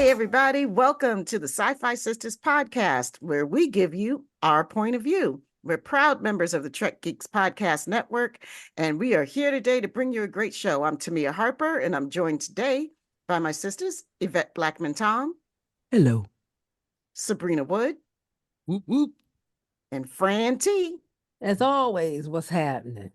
Everybody, welcome to the Sci-Fi Sistas podcast, where we give you our point of view. We're proud members of the Trek Geeks podcast network, and we are here today to bring you a great show. I'm Tamia Harper, and I'm joined today by my sisters, Yvette Blackman-Tom. Hello. Subrina Wood. Whoop, whoop. And Fran T. As always, what's happening?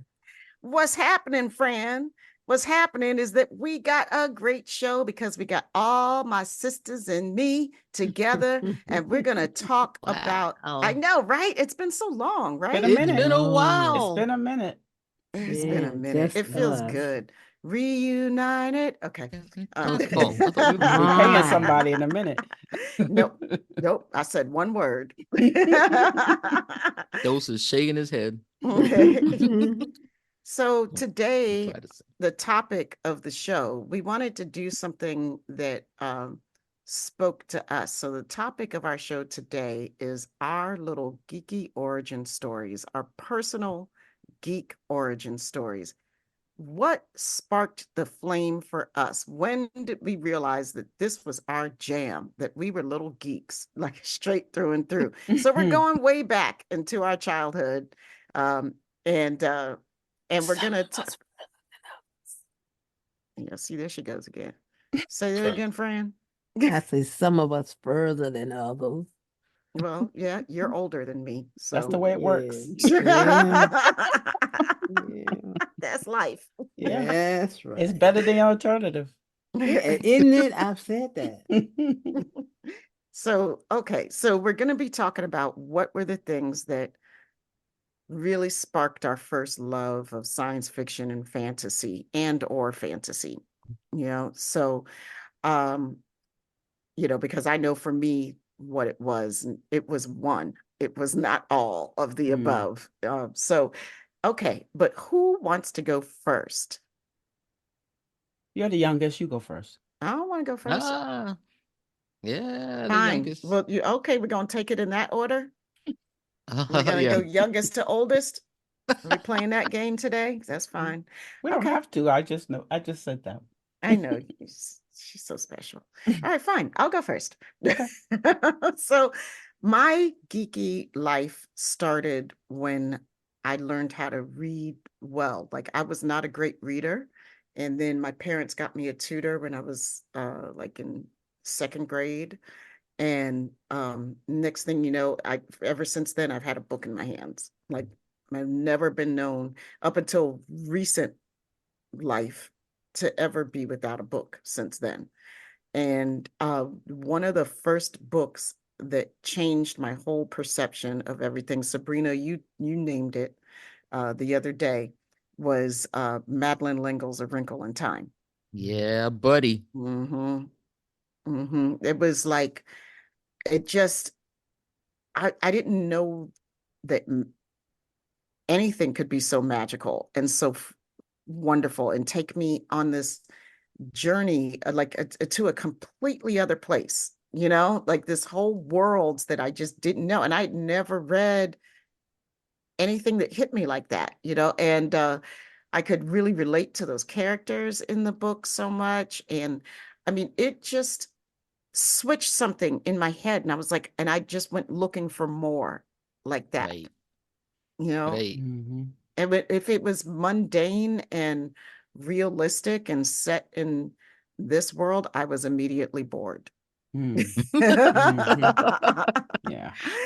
What's happening, Fran? What's happening is that we got a great show because we got all my sisters and me together, and we're going to talk about, I know, right? It's been so long, right? It's been a while. It's been a minute. It's been a minute. It feels good. Reunited. Okay. We're paying somebody in a minute. Nope. I said one word. Dose is shaking his head. So today, the topic of the show, we wanted to do something that spoke to us. So the topic of our show today is our little geeky origin stories, our personal geek origin stories. What sparked the flame for us? When did we realize that this was our jam, that we were little geeks, like straight through and through? So we're going way back into our childhood. And we're going to talk. Yeah, see, there she goes again. Say that again, Fran. I say some of us further than others. Well, yeah, you're older than me. So. That's the way it works. Yeah. That's life. Yeah, that's right. It's better than alternative. Isn't it? I've said that. So we're going to be talking about what were the things that really sparked our first love of science fiction and fantasy or fantasy, so because I know for me what it was one, it was not all of the above. But who wants to go first? You're the youngest, you go first. I don't want to go first. Yeah, fine. Well, we're gonna take it in that order. We're going to go youngest to oldest. Are we playing that game today? That's fine. We don't have to. I just said that. I know. She's so special. All right, fine. I'll go first. So my geeky life started when I learned how to read well. Like, I was not a great reader. And then my parents got me a tutor when I was in second grade. And next thing you know, ever since then, I've had a book in my hands. Like, I've never been known up until recent life to ever be without a book since then. And one of the first books that changed my whole perception of everything, Subrina, you named it the other day, was Madeleine L'Engle's A Wrinkle in Time. Yeah, buddy. Mm-hmm. Mm-hmm. It was like, it just, I didn't know that anything could be so magical and so wonderful and take me on this journey to a completely other place, like this whole world that I just didn't know. And I'd never read anything that hit me like that, and I could really relate to those characters in the book so much. And I mean, it just switched something in my head, and I was like, and I just went looking for more like that. Right. Right. Mm-hmm. And if it was mundane and realistic and set in this world, I was immediately bored. Yeah.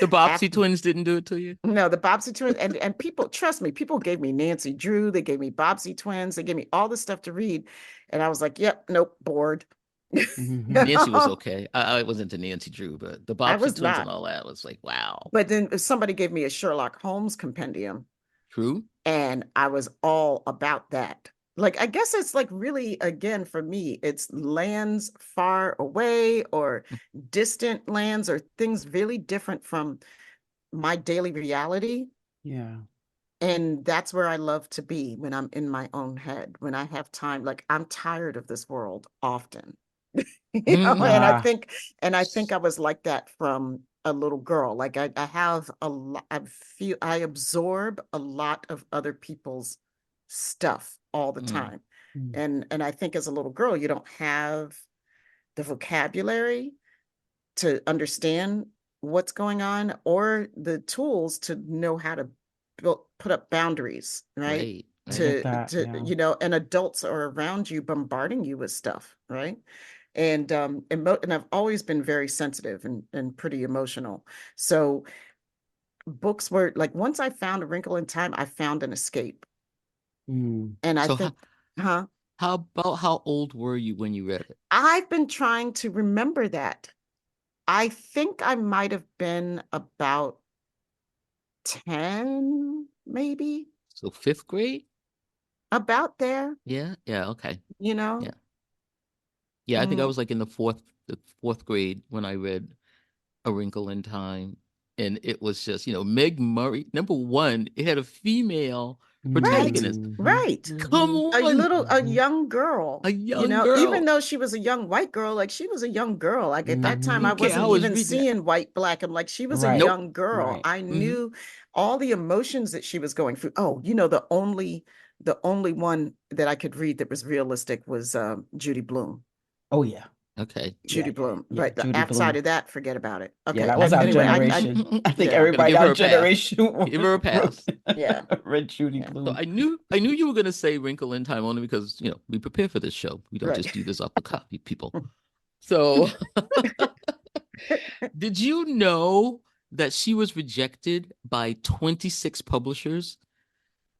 The Bobbsey twins didn't do it to you? No, the Bobbsey twins, and people, trust me, people gave me Nancy Drew, they gave me Bobbsey twins, they gave me all the stuff to read, and I was like, yep, nope, bored. Nancy was okay. I wasn't into Nancy Drew, but the Bobbsey twins and all that was like, wow. But then if somebody gave me a Sherlock Holmes compendium. True. And I was all about that. like, I guess it's like really, again, for me, it's lands far away or distant lands or things really different from my daily reality. Yeah. And that's where I love to be when I'm in my own head, when I have time. Like, I'm tired of this world often. Mhm. And I think I was like that from a little girl. Like, I have a lot, I absorb a lot of other people's stuff all the Mm. time. Mm. And I think as a little girl, you don't have the vocabulary to understand what's going on or the tools to know how to put up boundaries, right? Right, I right. get that. Yeah. And adults are around you bombarding you with stuff, right? And I've always been very sensitive and pretty emotional. So books were like, once I found A Wrinkle in Time, I found an escape. Mm. And I So think, huh? how about how old were you when you read it? I've been trying to remember that. I think I might have been about 10, maybe, So fifth grade? about there, Yeah, yeah, okay. you Yeah. know? Yeah, I think I Mm, was like in the fourth grade when I read A Wrinkle in Time. And it was just, Meg Murray. Number one, it had a female right, protagonist. Mm-hmm. right. Come Mm-hmm. on, A Mm-hmm. young girl, a young even girl. though she was a young white girl, like she was a young girl. Like at that I time, I didn't care. I wasn't was even reading that. seeing white, black. I'm like, she was a Right. Nope. young girl. Right. I Hmm. knew all the emotions that she was going through. Oh, the only one that I could read that was realistic was Judy Blume. Oh yeah. Okay. Yeah. Judy Yeah. Blume. Yeah. But Judy outside Bloom. of that, forget about it. Yeah, Okay. that was our Anyway, generation. I think yeah, Gonna everybody give our her a pass. generation Give her a pass. yeah, read Judy yeah. So Bloom. I knew you were gonna say Wrinkle in Time only because we prepare for this show. We don't Right. just do this off the cuff, people. So did you know that she was rejected by 26 publishers?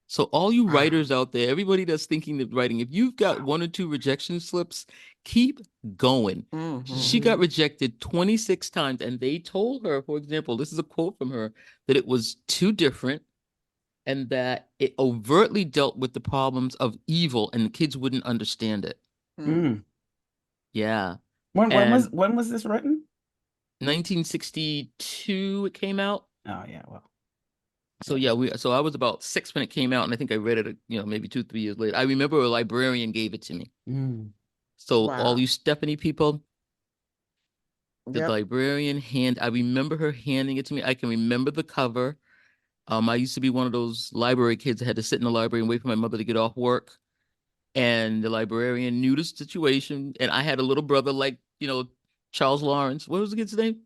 So all you Wow. writers out there, everybody that's thinking of writing, if you've got one or two rejection slips, keep going. Hmm. She got Mm-hmm. rejected 26 times, and they told her, for example, this is a quote from her, that it was too different and that it overtly dealt with the problems of evil and the kids wouldn't understand it. Mm. Mm. Yeah. When And was this written? 1962 it came out. Oh yeah, well, So yeah. yeah, so I was about 6 when it came out, and I think I read it, maybe 2, 3 years later. I remember a librarian gave it to me. Mm. So all Wow. you Stephanie people, the Yep. librarian I remember her handing it to me. I can remember the cover. I used to be one of those library kids that had to sit in the library and wait for my mother to get off work. And the librarian knew the situation. And I had a little brother like, Charles Lawrence. What was the kid's name?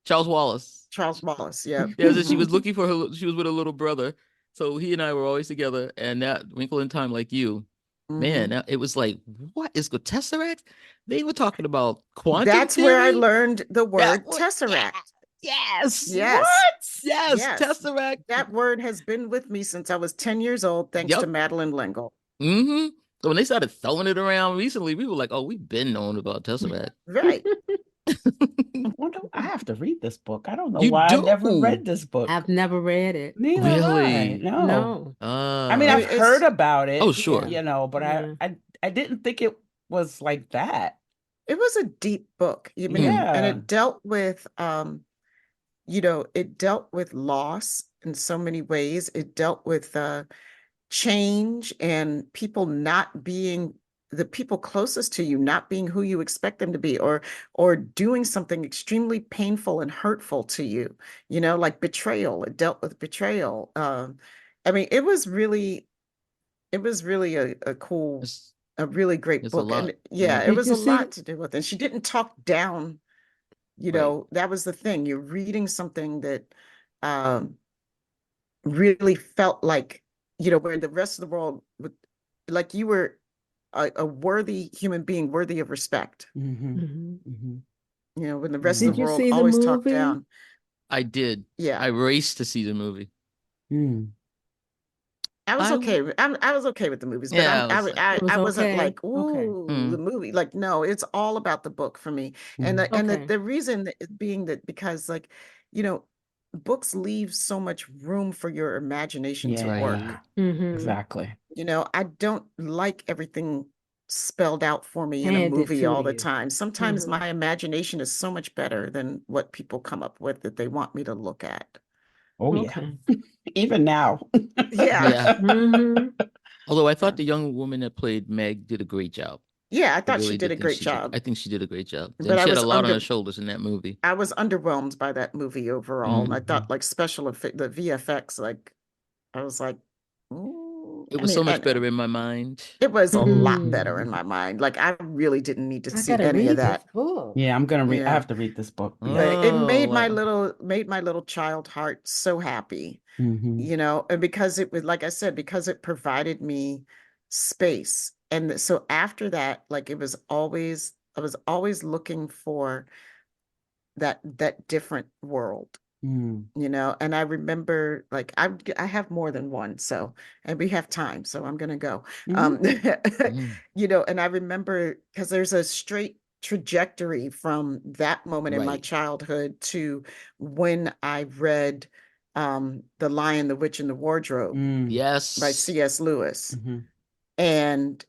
Charles Wallace. Charles Wallace. Yep. Yeah, so she was looking for her. She was with a little brother. So he and I were always together. And that Wrinkle in Time, like you, man, Hmm. it was like, what is the Tesseract? They were talking about quantum That's where I theory. learned the That word was, yeah, tesseract. yes. What? Yes. Yes, Yes. Tesseract. That word has been with me since I was 10 years old, thanks to Yep. Madeline L'Engle. Mm-hmm. So when they started throwing it around recently, we were like, oh, we've been knowing about Tesseract. Right. I have to read this book. I don't know You why I never do? read this book. I've never read it. Neither have I. Really? No. No. I mean, I I've mean, heard about Oh, it, sure. Yeah. but Yeah. I didn't think it was like that. it was a deep book. I mean, and Yeah. it dealt with it dealt with loss in so many ways. It dealt with change and people not being the people closest to you not being who you expect them to be, or doing something extremely painful and hurtful to you, like betrayal. It dealt with betrayal. I mean, it was really a cool, It's, a really great it's a book. lot. And yeah, it Mm-hmm. Did was you a see lot the to do with it. And she didn't talk down, Right. that was the thing. You're reading something that um really felt like, where the rest of the world would, like you were a worthy human being, worthy of respect. Mm-hmm. Mhm. Mm-hmm. When the rest of Did the you Yeah. world see the always talked movie? down. I did. Yeah, I raced to see the movie. Mm. I was I, w- okay. I was okay with the movies, but yeah, I was like, It was I wasn't okay. like, Okay. ooh, the hmm. movie. Like, no, it's all about the book for me. And Mm. the Okay. reason that it being that, because like, you know, books leave so much room for your imagination to Yeah. work. Right. Mm-hmm. Exactly. You know, I don't like everything spelled out for me in a Handed movie to all the you. time. Sometimes my imagination is so much better than what people come up with that they want me to look at. Oh yeah. Okay. Even now. Yeah. Yeah. hmm Although I Yeah. thought the young woman that played Meg did a great job. Yeah, I I thought she really did a did think great she did. job. I think she did a great job. But And she had a lot on her shoulders in that movie. I was underwhelmed by that movie overall. And I Mhm. thought like the VFX, like I was like, It I was mean, so much and better in my mind. it was a lot better in Mm. my mind. Like I really didn't need to I see gotta any of read this that. book. Yeah, I'm gonna read. I Yeah. have to read this book. Yeah. It Oh, wow. made my little child heart so happy, Hmm. you know, and because it was, like I said, because it provided me space. And so after that, like I was always looking for that different world, Mm. you know. And I remember like I have more than one, so, and we have time, so I'm gonna go. Mhm. Um, Mm, you know, and I remember because there's a straight trajectory from that moment in my right. childhood to when I read The Lion, the Witch, and the Wardrobe Mm. by Yes. C.S. Lewis. Mhm. And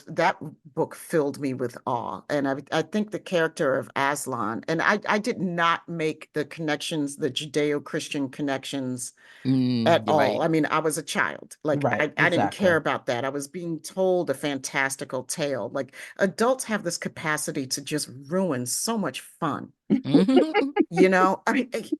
that book filled me with awe. And I think the character of Aslan, and I did not make the connections, the Judeo-Christian connections at You're all. right. I mean, I was a child. Like Right. I didn't care Exactly. about that. I was being told a fantastical tale. Like adults have this capacity to just ruin so much fun. Mhm. You know,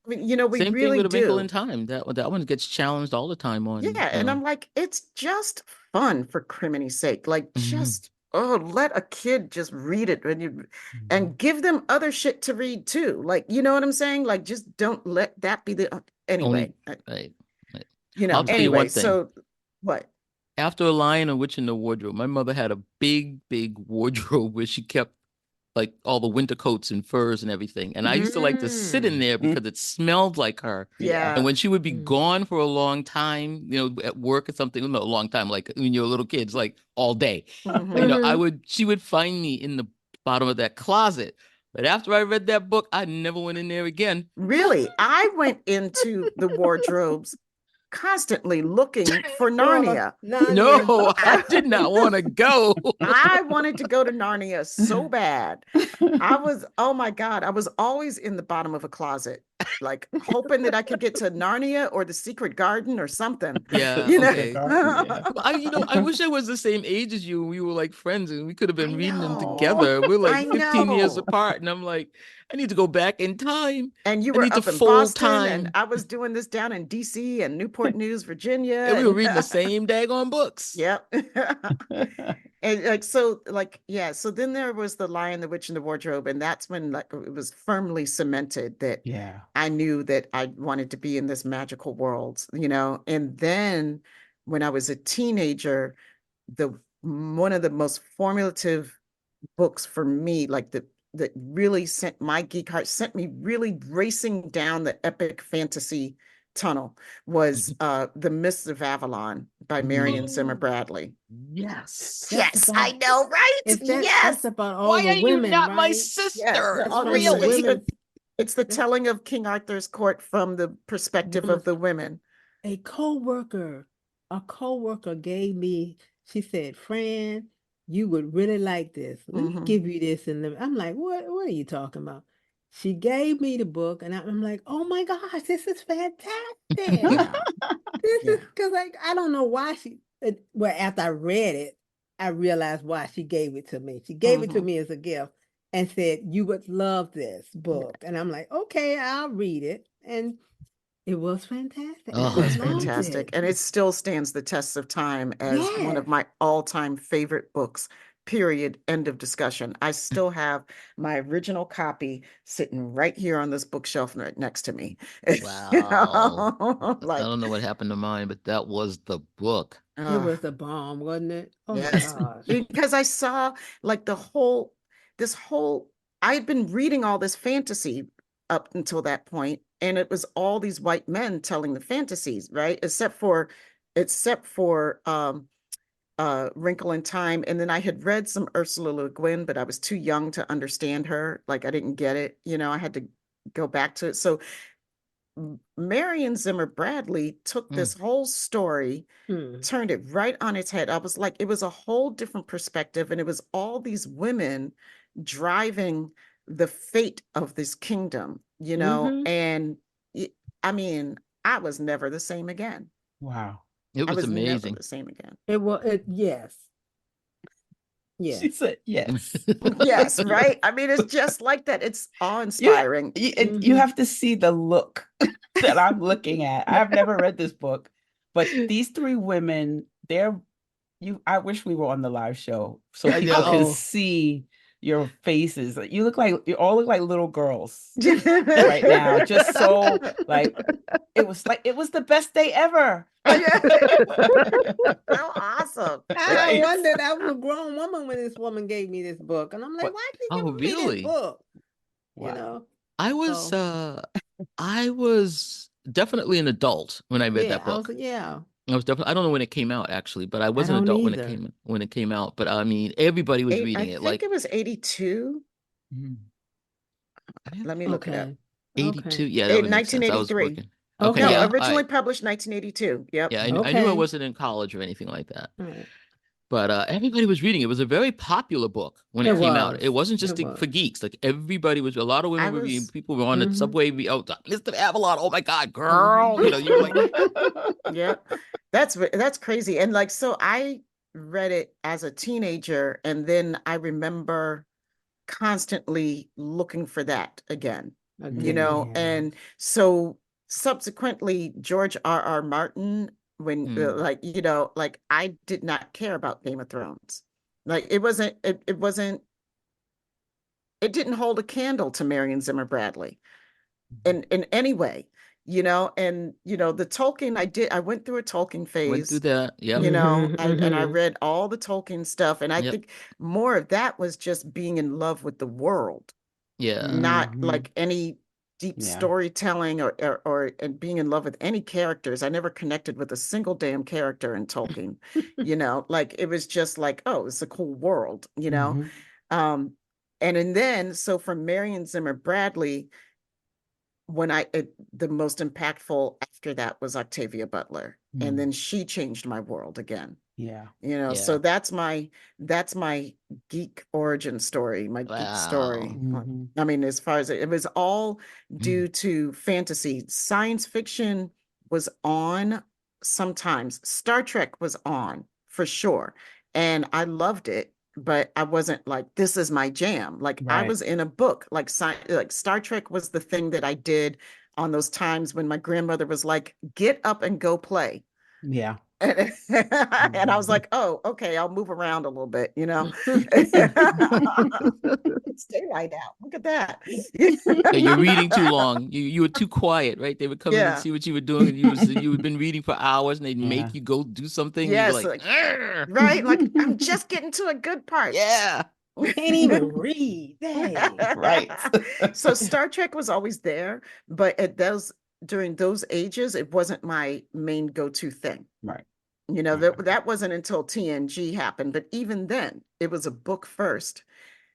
you know, we Same thing really with A Wrinkle in do. Time. That one gets challenged all the time on. Yeah, and I'm like, it's just fun for criminy's sake. Like, Mhm. just let a kid just read it Mhm. and give them other shit to read too. Like, you know what I'm saying? Like, just don't let that be the Only anyway. right. Right. You know, I'll tell you anyway. one thing. So what? After A Lion, a Witch in the Wardrobe, my mother had a big, big wardrobe where she kept like all the winter coats and furs and everything. And I used to like to sit in Mm. there Mm. because it smelled like her. Yeah. And Yeah. when she would be Mm. gone for a long time, at work or something, no, a long time, like when you're a little kid, it's like all day. Hmm. She would find me in the bottom of that closet. But after I read that book, I never went in there again. Really, I went into the wardrobes constantly looking for For Narnia. Narnia. No, I did not want to go. I wanted to go to Narnia so bad. Oh my God, I was always in the bottom of a closet, like hoping that I could get to Narnia or the Secret Garden or something, Yeah, you know? Secret okay. Garden. Yeah. I wish I was the same age as you and we were like friends and we could have I been reading them know, together. We're like I 15 years know. apart, and I'm like, I need to go back in time. And you I were need to up in fold Boston, and time. I was doing this down in DC and Newport News, Virginia, And we were and reading the same daggone books. yep. And like so, like yeah. So then there was The Lion, the Witch, and the Wardrobe, and that's when like it was firmly cemented that Yeah. I knew that I wanted to be in this magical world, you know. And then when I was a teenager, the one of the most formative books for me, like that really sent my geek heart, sent me really racing down the epic fantasy tunnel was The Mists of Avalon by Marion Mm. Zimmer Oh, Bradley. Yes. that's Yes, I about know, right? that's Yes. about all Why the are you women, not my right? Yes. sister? That's Oh, from the Really? it's the that telling of King Arthur's court from the perspective women of the women. a co-worker, a co-worker gave me, she said, Fran, you would really like this. Let me Hmm. give you this. I'm like, what are you talking about? She gave me the book and I'm like, oh my gosh, this is fantastic. Yeah. This is Yeah. because like I don't know why well, after I read it, I realized why she gave it to me. She gave it to Hmm. me as a gift and said, you would love this Yeah. book. And I'm like, okay, I'll read it. And it was fantastic. It I Oh, was loved fantastic. it. And it still stands the test of time as one of Yes. my all-time favorite books, period. End of discussion. I still have my original copy sitting right here on this bookshelf right next to me. You wow. know, I like, don't know what happened to mine, but that was the book. It uh, was a bomb, wasn't it? Oh my yes. gosh. Because I saw like this whole, I had been reading all this fantasy up until that point, and it was all these white men telling the fantasies, right? Except for Wrinkle in Time. And then I had read some Ursula Le Guin, but I was too young to understand her. Like I didn't get it. You know, I had to go back to it. So Marion Zimmer Bradley took this whole story, turned it right on its head. I was like, it was a whole different perspective, and it was all these women driving the fate of this kingdom, and I mean, I was never the same again. Wow. It I was was never amazing. the same again. Yes. Yeah. She said yes. Yes, right? I mean, it's just like that. It's awe-inspiring. You have to see the look that I'm looking at. I've never read this book, but these three women, I wish we were on the live show so people can see your faces. You all look like little girls right now. Just so it was the best day ever. So awesome. I wondered, I was a grown woman when this woman gave me this book. And I'm like, why did you give me this book? Wow. I was definitely an adult when I read that book. I was definitely, I don't know when it came out actually, but I was an adult when it came out. But I mean, everybody was reading it. I think it was 82. Let me look it up. 82. Yeah, that would make sense. I was working. Okay. No, originally published 1982. Yep. Yeah, I knew I wasn't in college or anything like that. Right. But everybody was reading it. It was a very popular book when it came out. It wasn't just for geeks. Like everybody was. A lot of women were reading. People were on the subway. Mr. Avalon. Oh my God, girl! You were like, yeah, that's crazy. And like, so I read it as a teenager, and then I remember constantly looking for that again. And so subsequently, George R.R. Martin. When I did not care about Game of Thrones. Like it didn't hold a candle to Marion Zimmer Bradley in any way, and the Tolkien, I went through a Tolkien phase. Went through that, yeah. And I read all the Tolkien stuff, and I think more of that was just being in love with the world. Yeah. Not like any deep storytelling or and being in love with any characters. I never connected with a single damn character in Tolkien. Like it was just like, oh, it's a cool world, and then so from Marion Zimmer Bradley, the most impactful after that was Octavia Butler, and then she changed my world again. So that's my geek origin story, my geek story. I mean, as far as it was all due to fantasy. Science fiction was on sometimes. Star Trek was on for sure, and I loved it, but I wasn't like, this is my jam. Like I was in a book, like Star Trek was the thing that I did on those times when my grandmother was like, get up and go play. Yeah. And I was like, oh, okay, I'll move around a little bit, Stay right out. Look at that. You're reading too long. You were too quiet, right? They would come in and see what you were doing, and you had been reading for hours, and they'd make you go do something. Yes, like right? Like I'm just getting to a good part. Yeah. Can't even read. Right. So Star Trek was always there, but during those ages, it wasn't my main go-to thing. Right. That wasn't until TNG happened, but even then it was a book first,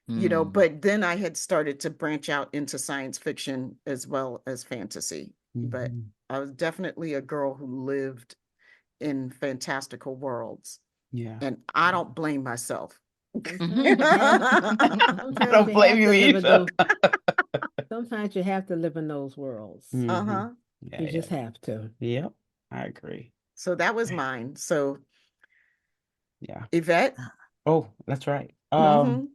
but then I had started to branch out into science fiction as well as fantasy. But I was definitely a girl who lived in fantastical worlds. Yeah. And I don't blame myself. I don't blame you either. Sometimes you have to live in those worlds. Uh-huh. You just have to. Yep. I agree. So that was mine. So yeah. Yvette? Oh, that's right. So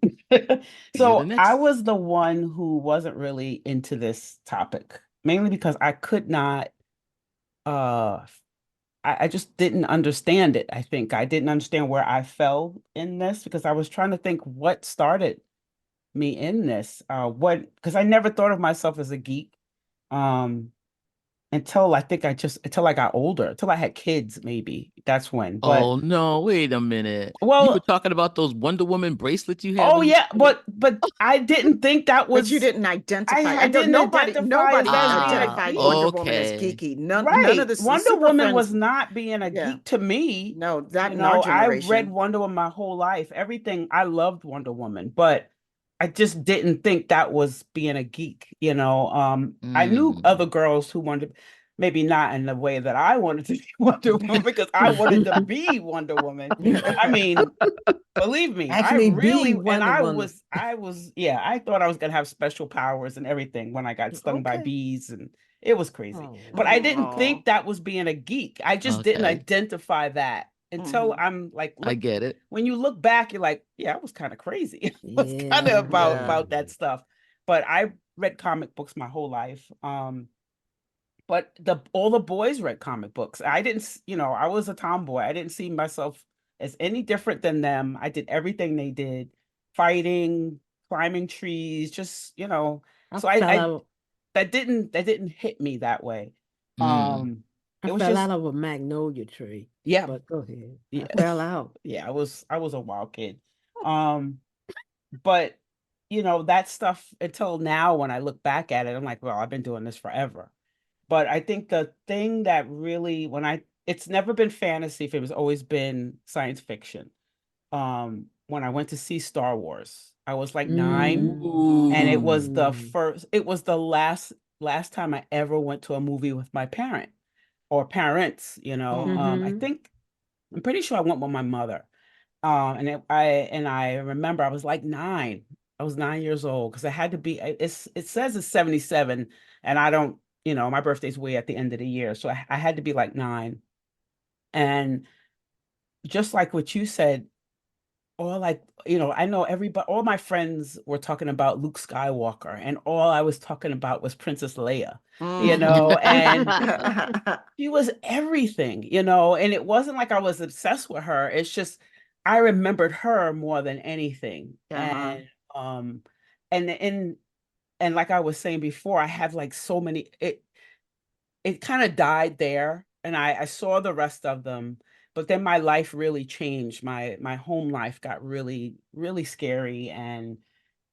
I was the one who wasn't really into this topic, mainly because I could not I just didn't understand it. I think I didn't understand where I fell in this, because I was trying to think what started me in this. Because I never thought of myself as a geek. Until I got older, until I had kids, maybe. That's when. But, oh no, wait a minute. Well, you were talking about those Wonder Woman bracelets you had. Oh yeah, but I didn't think that was. But you didn't identify. I didn't nobody identified Wonder Woman as geeky. None of the Wonder Woman was not being a geek to me. No, that in our generation. I read Wonder Woman my whole life. Everything, I loved Wonder Woman, but I just didn't think that was being a geek, you know. I knew Mm. other girls who wanted, maybe not in the way that I wanted to be Wonder Woman, because I wanted to be Wonder Woman. I mean, believe me, I Actually, be really, and Wonder Woman. yeah, I thought I was gonna have special powers and everything when I got stung by Okay. bees, and it was crazy. Oh, But I didn't Oh. think that was being a geek. I just didn't Okay. identify that until I'm like, I look, get it. when you look back, you're like, yeah, I was kind of crazy. It was kind of yeah, Yeah. about that stuff. But I read comic books my whole life. But all the boys read comic books. I didn't, you know, I was a tomboy. I didn't see myself as any different than them. I did everything they did, fighting, climbing trees, just, you know. I So fell I out. that didn't hit me that way. Mm. I It was fell out just, of a magnolia tree. yeah, But go ahead. I yeah, fell out. yeah. I was a wild kid. Um, but you know, that stuff until now, when I look back at it, I'm like, well, I've been doing this forever. But I think the thing that really, it's never been fantasy, it was always been science fiction. When I went to see Star Wars, I was like 9, and it was Mm. the last time I ever went to a movie with my parent or parents, you know. Mm-hmm. I'm pretty sure I went with my mother. And I remember I was like 9. I was 9 years old because I had to be. It says it's 77, and I don't. You know, my birthday's way at the end of the year, so I had to be like 9. And just like what you said, all like, you know, I know everybody. All my friends were talking about Luke Skywalker, and all I was talking about was Princess Leia. You know, and she was everything, you know, and it wasn't like I was obsessed with her. It's just I remembered her more than anything. Uh-huh. Um and and and like I was saying before, I have like so many, it kind of died there, and I saw the rest of them, but then my life really changed. My home life got really, really scary, and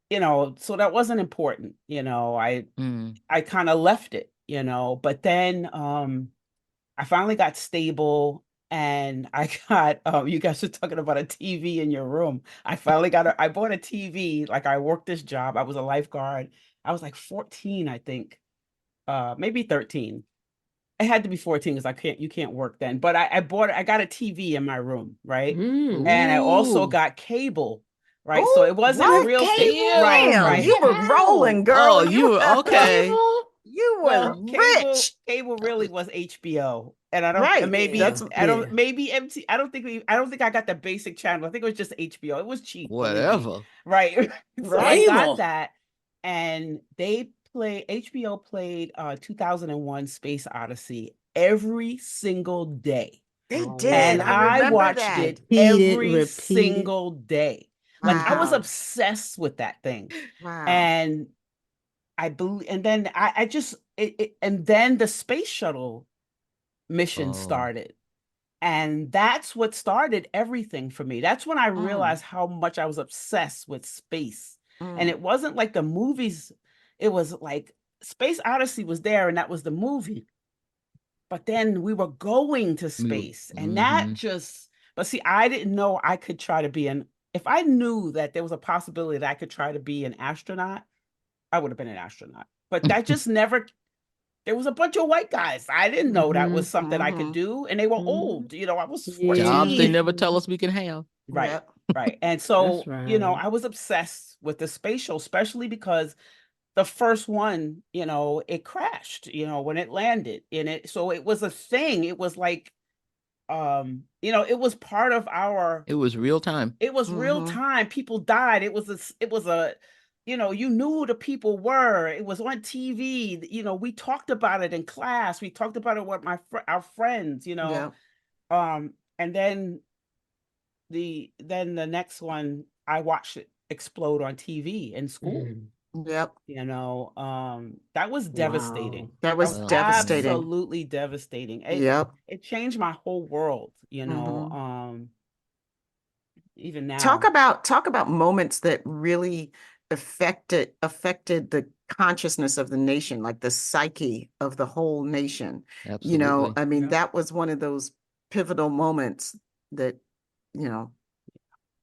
you know, so that wasn't important, you know. Mm. I kind of left it, you know, but then I finally got stable, and I got you guys are talking about a TV in your room. I bought a TV, like I worked this job. I was a lifeguard. I was like 14, I think. Maybe 13. It had to be 14 because you can't work then. But I got a TV in my room, right? Mm. And I also Ooh. got cable, right? So Oh, it wasn't what real cable? right, Damn. You right. were rolling, How? Oh, girl. you were okay. Cable? You were Well, rich. cable really was HBO, and I don't, and Right. Yeah, That's yeah. maybe MT. I don't think I got the basic channel. I think it was just HBO. It was cheap, believe me. Whatever. Right. So I right. got Cable. that, and HBO played 2001 Space Odyssey every single day, They Oh did. and I wow. I remember watched that. it Repeated, every repeated. single day. Like I was Wow. obsessed with that thing, Wow. and I believe, and then I just and then the space shuttle mission Oh. started. And that's what started everything for me. That's when I Mm, realized how much I was obsessed with space. And mm, it wasn't like the movies, it was like Space Odyssey was there, and that was the movie. But then we were going to space, and that Mm-hmm. just, but see, I didn't know I could try to be if I knew that there was a possibility that I could try to be an astronaut, I would have been an astronaut. But that just never, there was a bunch of white guys. I didn't know that Mm-hmm. was something I could mm-hmm. do. And they were Mm-hmm. old. You know, I was Jobs they 14. Yeah. never tell us we can have. Right. Yep. Right. And That's so, you know, right. I was obsessed with the space show, especially because the first one, you know, it crashed, you know, when it landed in it. So it was a thing. It was like, you know, it was part of our, It was real time. it was real Mm-hmm. time. People died. It was a, you know, you knew who the people were. It was on TV. You know, we talked about it in class. We talked about it with our friends, you know. Yep. And then the next one, I watched it explode on TV in school. Mhm. Yep. You know, that was Wow. devastating. That That was was Well, yeah. devastating. absolutely devastating. Yep. It changed my whole world, you know. Mm-hmm. Even now. Talk about moments that really affected the consciousness of the nation, like the psyche of the whole nation. You know, Absolutely. I mean, Yep. that was one of those pivotal moments that, you know,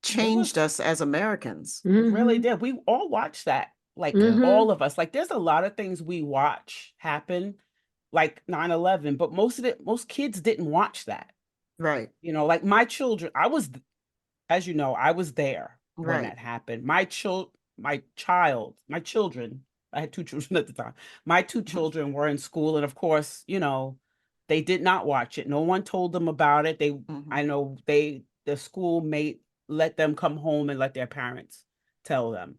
changed us as Americans. It really did. We all watched that. Like all of us. Like there's a lot of things we watch happen, like 9/11, but most kids didn't watch that. Right. You know, like my children, as you know, I was there when Right. that happened. My children, I had two children at the time. My two children were in school, and of course, you know, they did not watch it. No one told them about it. I know the school mate let them come home and let their parents tell them.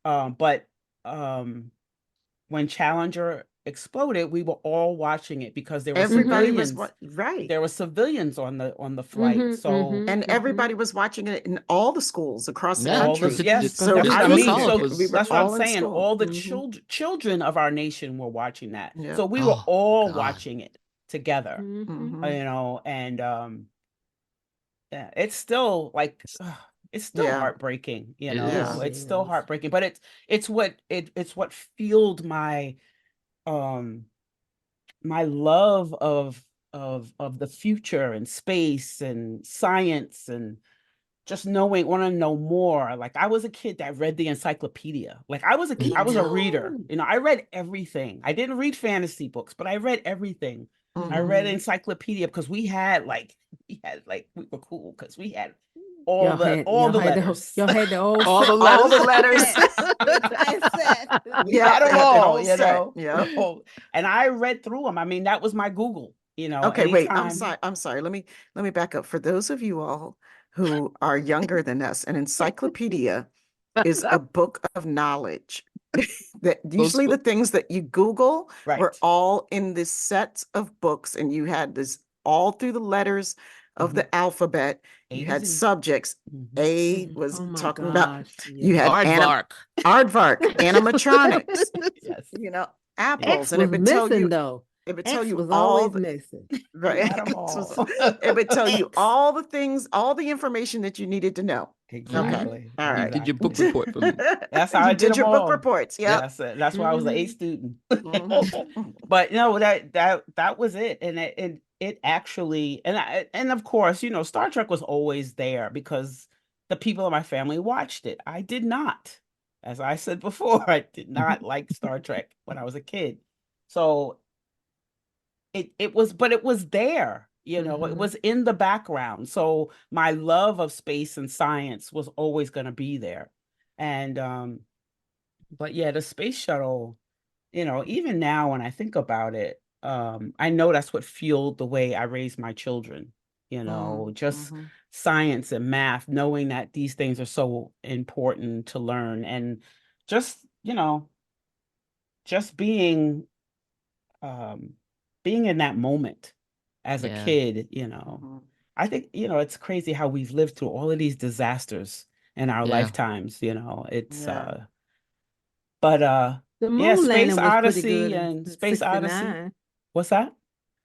But when Challenger exploded, we were all watching it because there were Everybody was civilians. right. There were civilians on the flight. So And everybody was watching it in all the schools across the Yeah, all country. the yes, So that's what I I mean. was So we were that's what I'm all in saying. school. All the children of our nation were watching that. Yeah. So we were Oh, all God. watching it together. Mhm. You know, and yeah, it's still like it's still Yeah. heartbreaking, you It know. Yeah. is. It's still heartbreaking, but it's what fueled my my love of the future and space and science and just want to know more. Like I was a kid that read the encyclopedia. Like I was Me I was a too. reader. You know, I read everything. I didn't read fantasy books, but I read everything. I read encyclopedia because we were cool because we had all the letters. Y'all had the old All the set. All the letters. letters. We had them had the all, whole you set. know. Yeah. And I read through them. I mean, that was my Google, you know, Okay, wait. I'm anytime. sorry. I'm sorry. Let me back up. For those of you all who are younger than us, an encyclopedia is a book of knowledge. That usually the things that you Google were Right. all in this sets of books, and you had this all through the letters of the alphabet. A You to had Z. subjects. A was Oh my talking about gosh. you Yeah. had Aardvark. aardvark, animatronics, Yes. you know, Yes. apples, X and was missing though. it would tell X you was all always the missing. We right. had them all. It would tell you X. all the things, all the information that you needed to know. Okay. Exactly. All You right. did your Exactly. book report for me. That's how You I did did them your book all. reports. Yep. That's why I was an A student. Mhm. But no, that was it. And it actually, and of course, you know, Star Trek was always there because the people in my family watched it. I did not. As I said before, I did not like Star Trek when I was a kid. So but it was there, you know, it was in the background. So my love of space and science was always going to be there. And but yeah, the space shuttle, you know, even now when I think about it, I know that's what fueled the way I raised my children, you know, just Mhm. science and math, knowing that these things are so important to learn, and just, you know, just um being in that moment as a Yeah. kid, you know. Mhm. I think, you know, it's crazy how we've lived through all of these disasters in our Yeah. lifetimes, you know. It's Yeah. but The yeah, moon Space landing was pretty Odyssey good and in Space Odyssey. 69. What's that?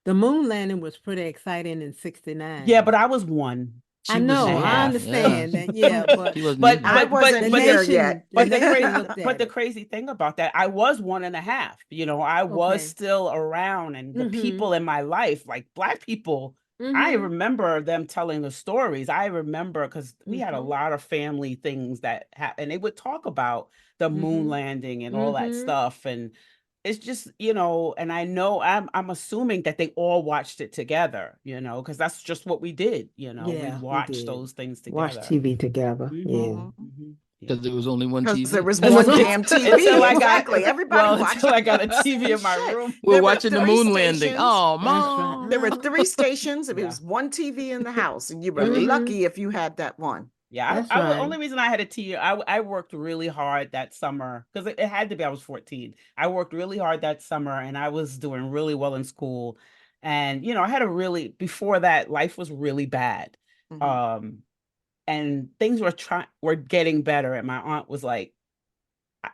The moon landing was pretty exciting in Yeah, 69. but I was one I She was and a know, I one. half. Yeah. understand that, yeah, but She wasn't But even. I but but wasn't the but here the yet. nation the but the nation crazy looked but at the it. crazy thing about that, I was one and a half. You know, I was Okay. still around, and the Mm-hmm. people in my life, like Black people, I Mm-hmm. remember them telling the stories. I remember because we had a Mm-hmm. lot of family things that happened, and they would talk about the moon Mm-hmm. landing and all that Mm-hmm. stuff. And it's just, you know, and I know I'm assuming that they all watched it together, you know, because that's just what we did, you know, we Yeah, we watched did. those things Watch together. TV together. Yeah. Mhm. Yeah. Because there was only one Because there TV. was It was one on. damn TV. Until I got Exactly. Everybody watched until I got a the TV same in my shit. room. We're There were watching the three moon landing. stations. Oh, That's right. There were mom. three stations. It Yeah. was one TV in the house, and you were Right. Mm-hmm. lucky if you had that one. Yeah, That's I was right. only reason I had a TV. I worked really hard that summer because it had to be. I was 14. I worked really hard that summer, and I was doing really well in school. And you know, I had a really before that life was really bad. Mhm. Um, and things were getting better. And my aunt was like,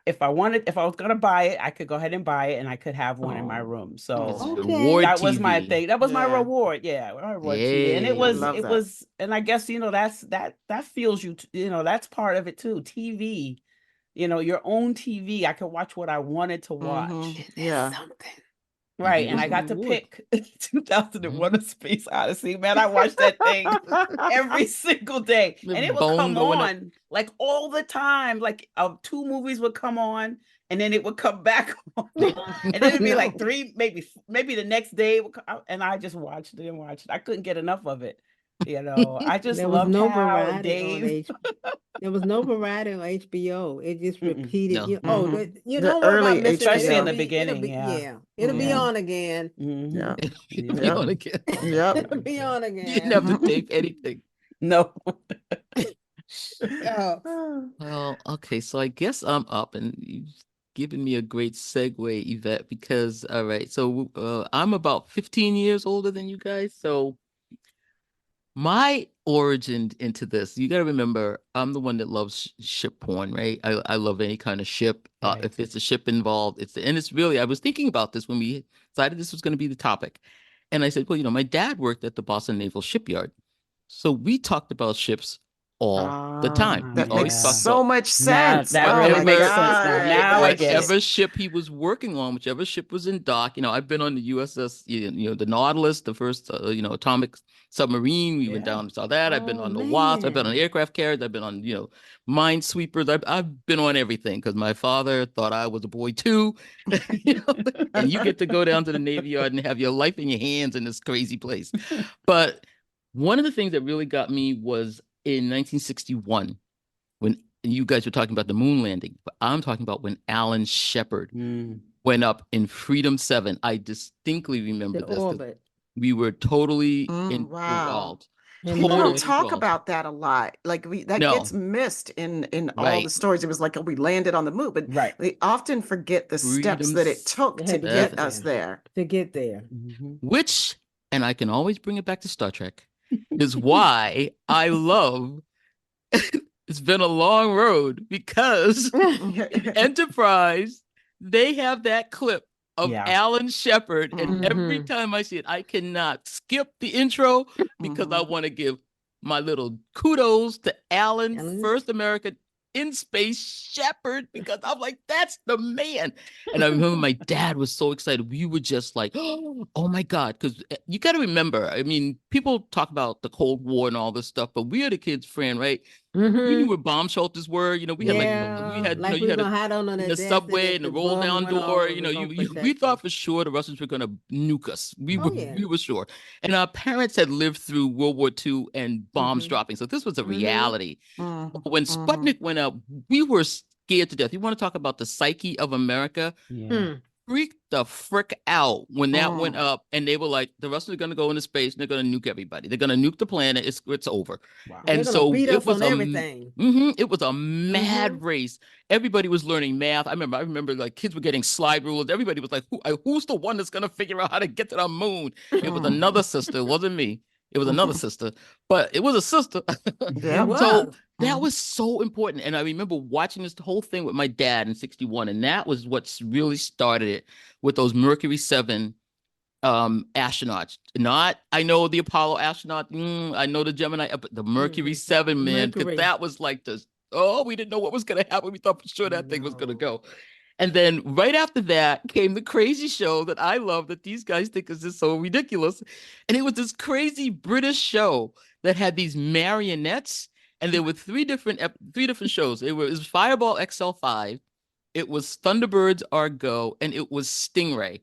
if I was gonna buy it, I could go ahead and buy it, and I could have one in my Oh, room. It's So okay. reward that was my TV. thing. That was my Yeah, reward. Yeah, my reward TV. And I Yay. love that. and I guess, you know, that feels you know, that's part of it too. TV, you know, your own TV. I could watch what I wanted to Hmm. watch. Isn't that Yeah. something? Right, and I got to pick 2001: A Space Odyssey. Man, I watched that thing every single day, The and it would bone come going up. on like all the time. Like 2 movies would come on, and then it would come back on, and then it'd be No. like 3, maybe the next day it would come out, and I just watched it and watched it. I couldn't get enough of it. I just There was loved no how variety on Dave. There was no variety on HBO. It just repeated. No. You The don't worry about early missing it. Especially in HBO. the beginning, It'll be Mhm. on again. Yeah. Be Yep. on again. Yep. It'll be on You didn't again. have to tape anything. No. Oh, Well, okay, so I guess I'm up, and you've given me a great segue, Yvette, because all right, so I'm about 15 years older than you guys, so my origin into this, you got to remember, I'm the one that loves ship porn, right? I love any kind of ship. Right. If it's a ship involved, and it's really, I was thinking about this when we decided this was going to be the topic. And I said, well, my dad worked at the Boston Naval Shipyard. So we talked about ships all the time. We That always makes yeah. talked so about much Now sense. that Oh really my makes sense now. God. Now I get it. whatever ship he was working on, whichever ship was in dock. I've been on the USS, the Nautilus, the first, atomic submarine. We went Yeah. down and saw that. I've been Oh, on the Wasp. I've been on man. aircraft carriers. I've been on, minesweepers. I've been on everything because my father thought I was a boy too. And you get to go down to the Navy Yard and have your life in your hands in this crazy place. But one of the things that really got me was in 1961 when you guys were talking about the moon landing, but I'm talking about when Alan Shepard went up in Freedom 7. I distinctly remember The this 'cause orbit. we were totally Wow. enthralled. And People don't Totally talk enthralled. about that a lot. Like that No, gets missed in all the right. stories. It was like, oh, we landed on the moon, but Right. we often forget the steps Freedom that it took They to had to get get us there. To get there. Which, and I can always bring it back to Star Trek, is why I love it's been a long road because in Enterprise, they have that clip of Yeah. Alan Shepard, and every Mhm. time I see it, I cannot skip the intro because I want to give my little kudos to Alan, Alan. first American in space Shepard, because I'm like, that's the man. And I remember my dad was so excited. We were just like, oh my God, because you got to remember, I mean, people talk about the Cold War and all this stuff, but we are the kids, Fran, right? We knew where bomb shelters were. We had we had, like you we had were gonna hide on in that the desk, subway if and the the roll bomb down went door. off, it was gonna We protect thought us. for sure the Russians were gonna nuke us. We Oh, were yeah. we were sure. And our parents had lived through World War II and bombs dropping. So this was a reality. But when Sputnik went up, we were scared to death. You want to talk about the psyche of America? Yeah. Freaked the frick out when that went up, and they were like, the Russians are going to go into space and they're going to nuke everybody. They're going to nuke the planet. It's over. Wow. They're And gonna so beat it us was on everything. it was a mad race. Everybody was learning math. I remember like kids were getting slide rulers. Everybody was like, who's the one that's going to figure out how to get to the moon? It was another sister. It wasn't me. It was another sister, but it was a sister. Yep. So that was so important. And I remember watching this whole thing with my dad in 61. And that was what's really started it with those Mercury 7 astronauts. Not, I know the Apollo astronaut, I know the Gemini, but the Mercury 7, man, because Mercury. that was like this. Oh, we didn't know what was going to happen. We thought for sure that thing was going to go. And then right after that came the crazy show that I love that these guys think is just so ridiculous. And it was this crazy British show that had these marionettes. And there were three different shows. It was Fireball XL5, it was Thunderbirds Are Go, and it was Stingray.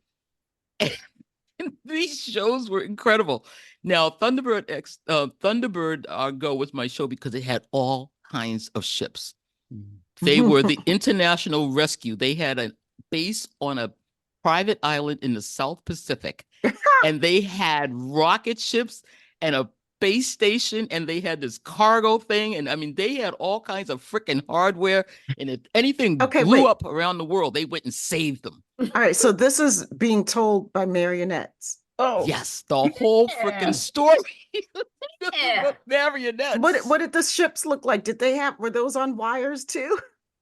And these shows were incredible. Now, Thunderbird Are Go was my show because it had all kinds of ships. They were the International Rescue. They had a base on a private island in the South Pacific, and they had rocket ships and a base station, and they had this cargo thing. And I mean, they had all kinds of freaking hardware. And if anything blew up around the world, they went and saved them. All right, so this is being told by marionettes. Oh, yes, the whole freaking story. Marionettes. What did the ships look like? Were those on wires too?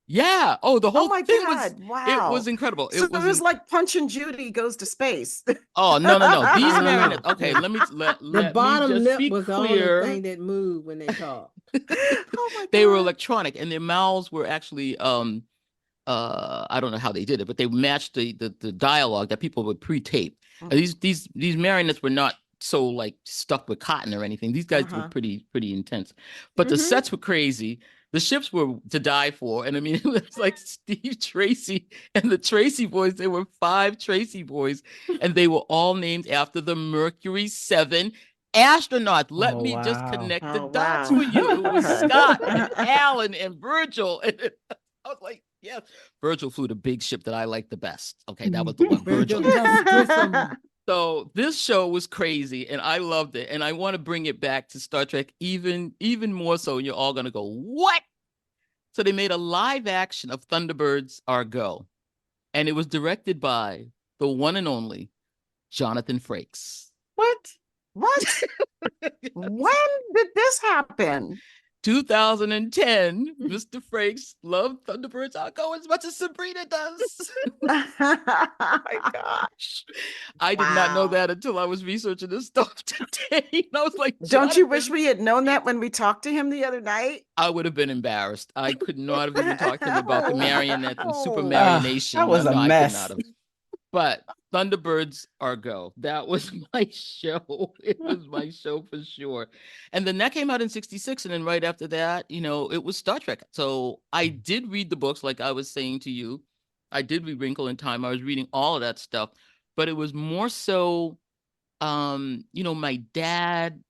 Yeah. Oh, the whole my thing God. It was incredible. So it was like Punch and Judy goes to space. Oh, no. These marionettes. Okay, let me the bottom lip was clear. the only thing that moved when they talked. Oh my God. They were electronic, and their mouths were actually I don't know how they did it, but they matched the dialogue that people would pre-tape. Mhm. These marionettes were not so like stuck with cotton or anything. These guys were pretty intense, but the sets were crazy. The ships were to die for, and I mean, it was like Steve Tracy and the Tracy boys. There were 5 Tracy boys, and they were all named after the Mercury 7 astronaut. Let Oh, me just wow. connect the Oh, dots wow. for you. It was Okay. Scott and Alan and Virgil. And I was like, yes. Virgil flew the big ship that I liked the best. Okay, that was the one. Virgil Virgil. Gus Grissom. So this show was crazy, and I loved it. And I want to bring it back to Star Trek even more so. And you're all gonna go, what? So they made a live action of Thunderbirds Are Go, and it was directed by the one and only Jonathan Frakes. What? What? When did this happen? 2010, Mr. Frakes loved Thunderbirds Are Go as much as Subrina does. Oh my gosh. I did not know Wow. that until I was researching this stuff today. And I was like, Don't you wish Jonathan, we had known that when we talked to him the other night? I would have been embarrassed. I could not have even talked to him about the marionette and super Oh. marionation. That was a No, I could mess. not have. But Thunderbirds Are Go. That was my show. It was my show for sure. And then that came out in 66. And then right after that, it was Star Trek. So I did read the books, like I was saying to you. I did read Wrinkle in Time. I was reading all of that stuff. But it was more so, my dad,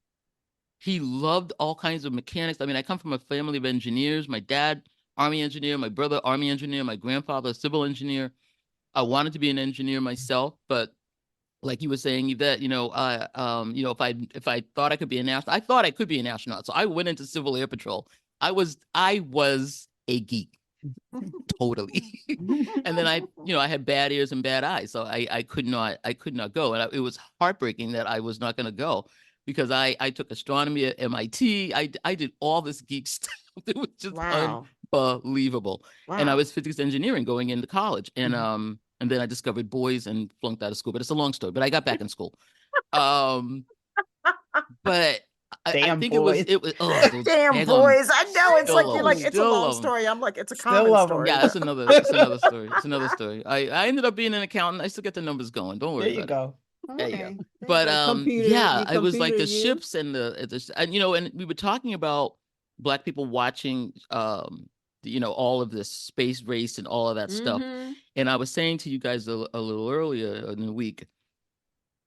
he loved all kinds of mechanics. I mean, I come from a family of engineers. My dad, Army engineer, my brother, Army engineer, my grandfather, civil engineer. I wanted to be an engineer myself, but like you were saying, Yvette, if I thought I could be an astronaut, I thought I could be an astronaut. So I went into Civil Air Patrol. I was a geek, totally. And then I had bad ears and bad eyes, so I could not go, and it was heartbreaking that I was not going to go because I took astronomy at MIT. I did all this geek stuff. It was just Wow. unbelievable. And I Wow. was physics engineering going into college, and then I discovered boys and flunked out of school. But it's a long story. But I got back in school. But I Damn think boys. it was those Damn daggone boys. I know it's like you're like pillows. it's a Still long love 'em. story. I'm like, it's a Still common love 'em. story. Yeah, it's another story. It's another story. I ended up being an accountant. I still get the numbers going. Don't worry There you about it. go. There you Okay. go. But Computer, yeah, your it was like the computer, you? ships and and we were talking about Black people watching all of this space race and all of that stuff. Mhm. And I was saying to you guys a little earlier in the week,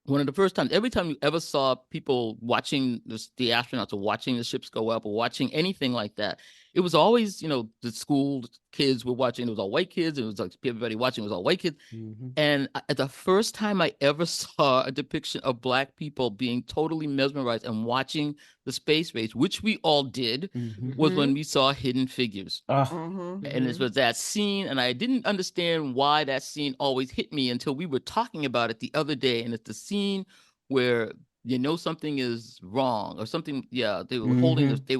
one of the first times, every time you ever saw people watching the astronauts or watching the ships go up or watching anything like that, it was always, the school kids were watching. It was all white kids. It was like everybody watching was all white kids. Mhm. And the first time I ever saw a depiction of Black people being totally mesmerized and watching the space race, which we all did, Mhm. was when we saw Hidden Figures. Oh, Mhm. And it was that scene, and I didn't understand why that scene always hit me until we were talking about it the other day. And it's the scene where something is wrong or something. Yeah, they were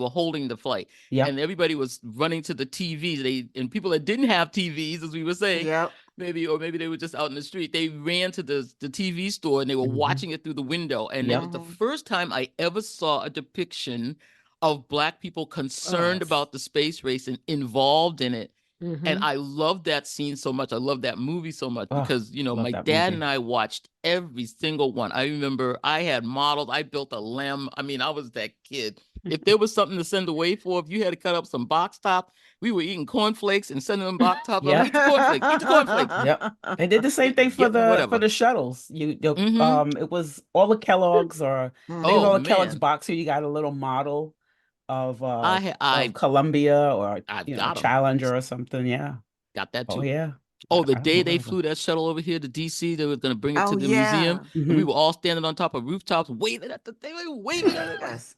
holding the flight, yeah. and everybody was running to the TVs. And people that didn't have TVs, as we were saying, Yep. maybe they were just out in the street. They ran to the TV store and they were Mhm. watching it through the window. And Yep. that was the first time I ever saw a depiction of Black people concerned about the space race and involved in it. And I love that scene so much. I love that movie so much Oh, because, love my that dad movie. and I watched every single one. I remember I had models. I built a lamb. I mean, I was that kid. If there was something to send away for, if you had to cut up some box top, we were eating cornflakes and sending them box tops. Yeah. Eat the cornflakes. Eat the cornflakes. Yep. They did the same thing for Yeah, the whatever. shuttles. Mhm. It was all the Kellogg's or I think it was Oh, all the Kellogg's man. box here. You got a little model of I Columbia or I've got 'em. Challenger or something. Yeah. Got that Oh too. yeah. Oh, the I day they remember. flew that shuttle over here to DC, they were going to bring it to Oh the yeah. museum. And we Mhm. were all standing on top of rooftops waving at the thing, waving at it. Yes.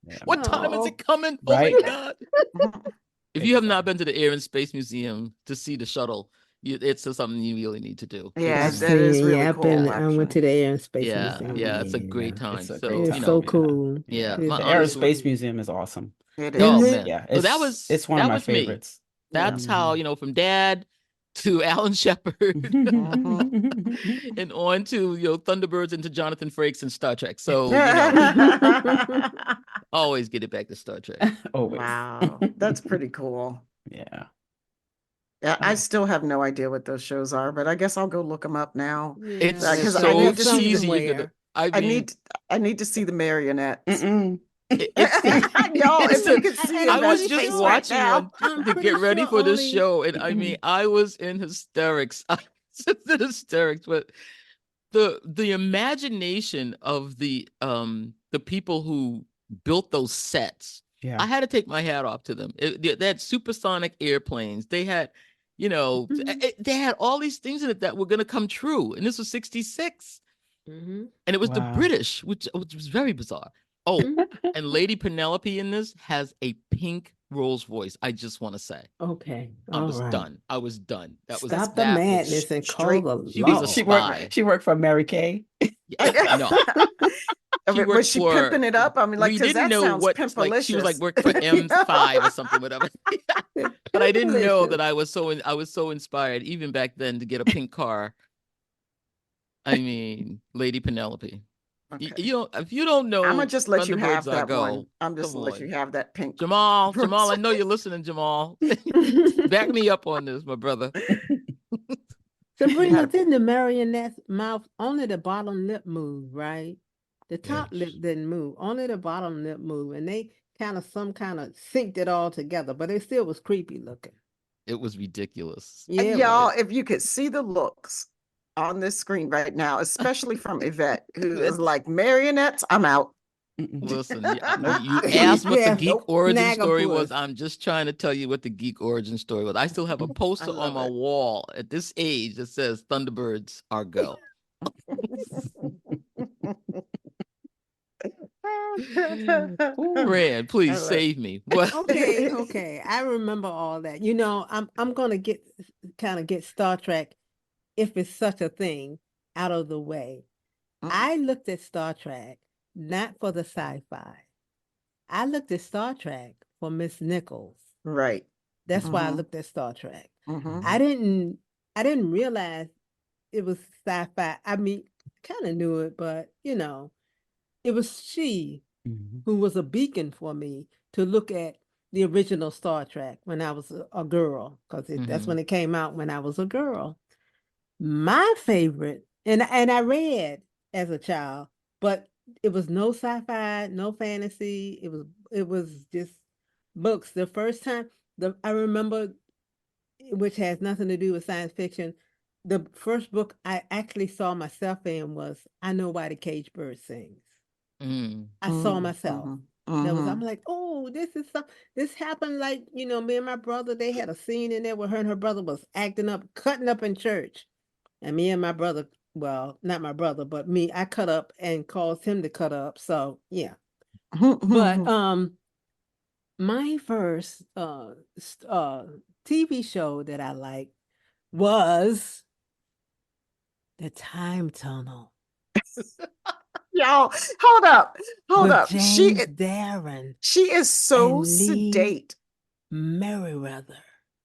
Yeah. What time is Oh. it coming? Right. Oh my God. If you have not Exactly. been to the Air and Space Museum to see the shuttle, it's something you really need to do. Yeah, I've It's that is seen. really Yeah, cool. I went to Actually. the Air and Space yeah, Museum. it's a great Yeah, time. it's a So, great It's time. so Yeah. cool. Yeah. my The Aunt Air and Sue, Space Museum is awesome. It oh is. Mhm. man. Yeah. So that was It's one of my me. favorites. That's Yeah. how, from Dad to Alan Shepard and on to, Thunderbirds and to Jonathan Frakes and Star Trek. So, always get it back to Star Trek. Always. Wow, that's pretty cool. Yeah. I Oh, still have no idea what those shows are, but I guess I'll go look them up now It's Yeah, because it's I so need it's to see the cheesy. You're gonna. somewhere. I I mean, need I need to see the marionettes. mm-mm. it's Y'all, it's if you the. could see And I'm I was Yvette's pretty just face sure right watching now. one I'm to get pretty ready sure for this only show, and I mean, I was in hysterics. I was in hysterics, but the imagination of the people who built those sets, Yeah. I had to take my hat off to them. They had supersonic airplanes. They had, they had all these things in it that were going to come true. And this was 66. mm-hmm. And it was the Wow. British, which was very bizarre. Oh, and Lady Penelope in this has a pink Rolls Royce. I just want to say. Okay, I all was right. done. I was done. That's Stop the That was madness and call straight. the she was a law. spy. She worked for Mary Kay. No, she Was worked she for. pimping it up? I mean, like, We because didn't that know sounds what, like she was like pimpalicious. worked for M5 or something, whatever. But I didn't know that I was so inspired even back then to get a pink car. I mean, Lady Penelope. Okay. You know, if you don't I'm gonna know just let you Thunderbirds have Are that one. Go, I'm just come gonna let you on. have that pink Jamal, Rolls I know you're listening, Jamal. Back me up on this, my brother. You had Sabrina, a didn't the marionette's mouth only the bottom lip move, right? The top lip Yes. didn't move, only the bottom lip moved, and they some kind of synced it all together, but it still was creepy looking. It was ridiculous. Yeah, it y'all, was. if you could see the looks on this screen right now, especially from Yvette, who is That's, like marionettes, I'm out. Mm-mm. listen, Nope. you asked what the Yeah, geek Nope. origin story was. Snagglepuss. I'm just trying to tell you what the geek origin story was. I still have a I poster on love my it. wall at this age that says Thunderbirds Are Go. Ooh. Fran, I please love save me. What? Okay, okay. I remember all that. I'm gonna get kind of get Star Trek, if it's such a thing, out of the way. I looked at Star Trek not for the sci-fi. I looked at Star Trek for Miss Nichols. Right. That's why I Mm-hmm. looked at Star Trek. Mm-hmm. I didn't I didn't realize it was sci-fi. I mean, kind of knew it, but it was she Mhm. who was a beacon for me to look at the original Star Trek when I was a girl, because that's Hmm. when it came out when I was a girl. My favorite, and I read as a child, but it was no sci-fi, no fantasy. It was just books. The first time I remember, which has nothing to do with science fiction, the first book I actually saw myself in was I Know Why the Caged Bird Sings. Mm. I saw Mm-hmm. myself. I'm Mm-hmm. like, oh, this happened like, me and my brother, they had a scene in there where her and her brother was acting up, cutting up in church. And me and my brother, well, not my brother, but me, I cut up and caused him to cut up. So yeah. But Mm-hmm. my first TV show that I liked was The Time Tunnel Y'all, hold up. Hold with up. James Darren She is so and Lee sedate. Merriweather.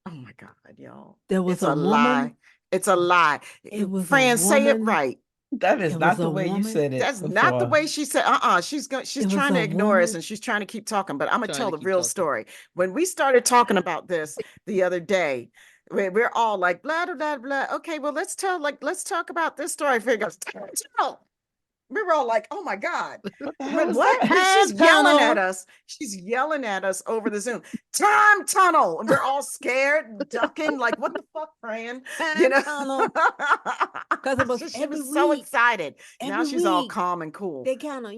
Oh my God, y'all. There was It's a a lie. woman. It's a lie. It was a Fran, say it woman. right. That is It was not the a way you woman. said it That's not the before. way she said. She's It was trying a to ignore us woman. and she's trying to keep talking. But I'm gonna Trying tell to the keep real talking. story. When we started talking about this the other day, we're all like blah blah blah blah. Okay, well let's talk about this story. Figures. We were all like, oh my God. What the hell When is What that? she's time yelling at tunnel? us, she's yelling at us over the Zoom. Time tunnel. And we're all scared, ducking, like, what the fuck, Fran? You Time know? tunnel. Because it was She every was so week. excited. Now Every she's all week. calm and cool. They kind of,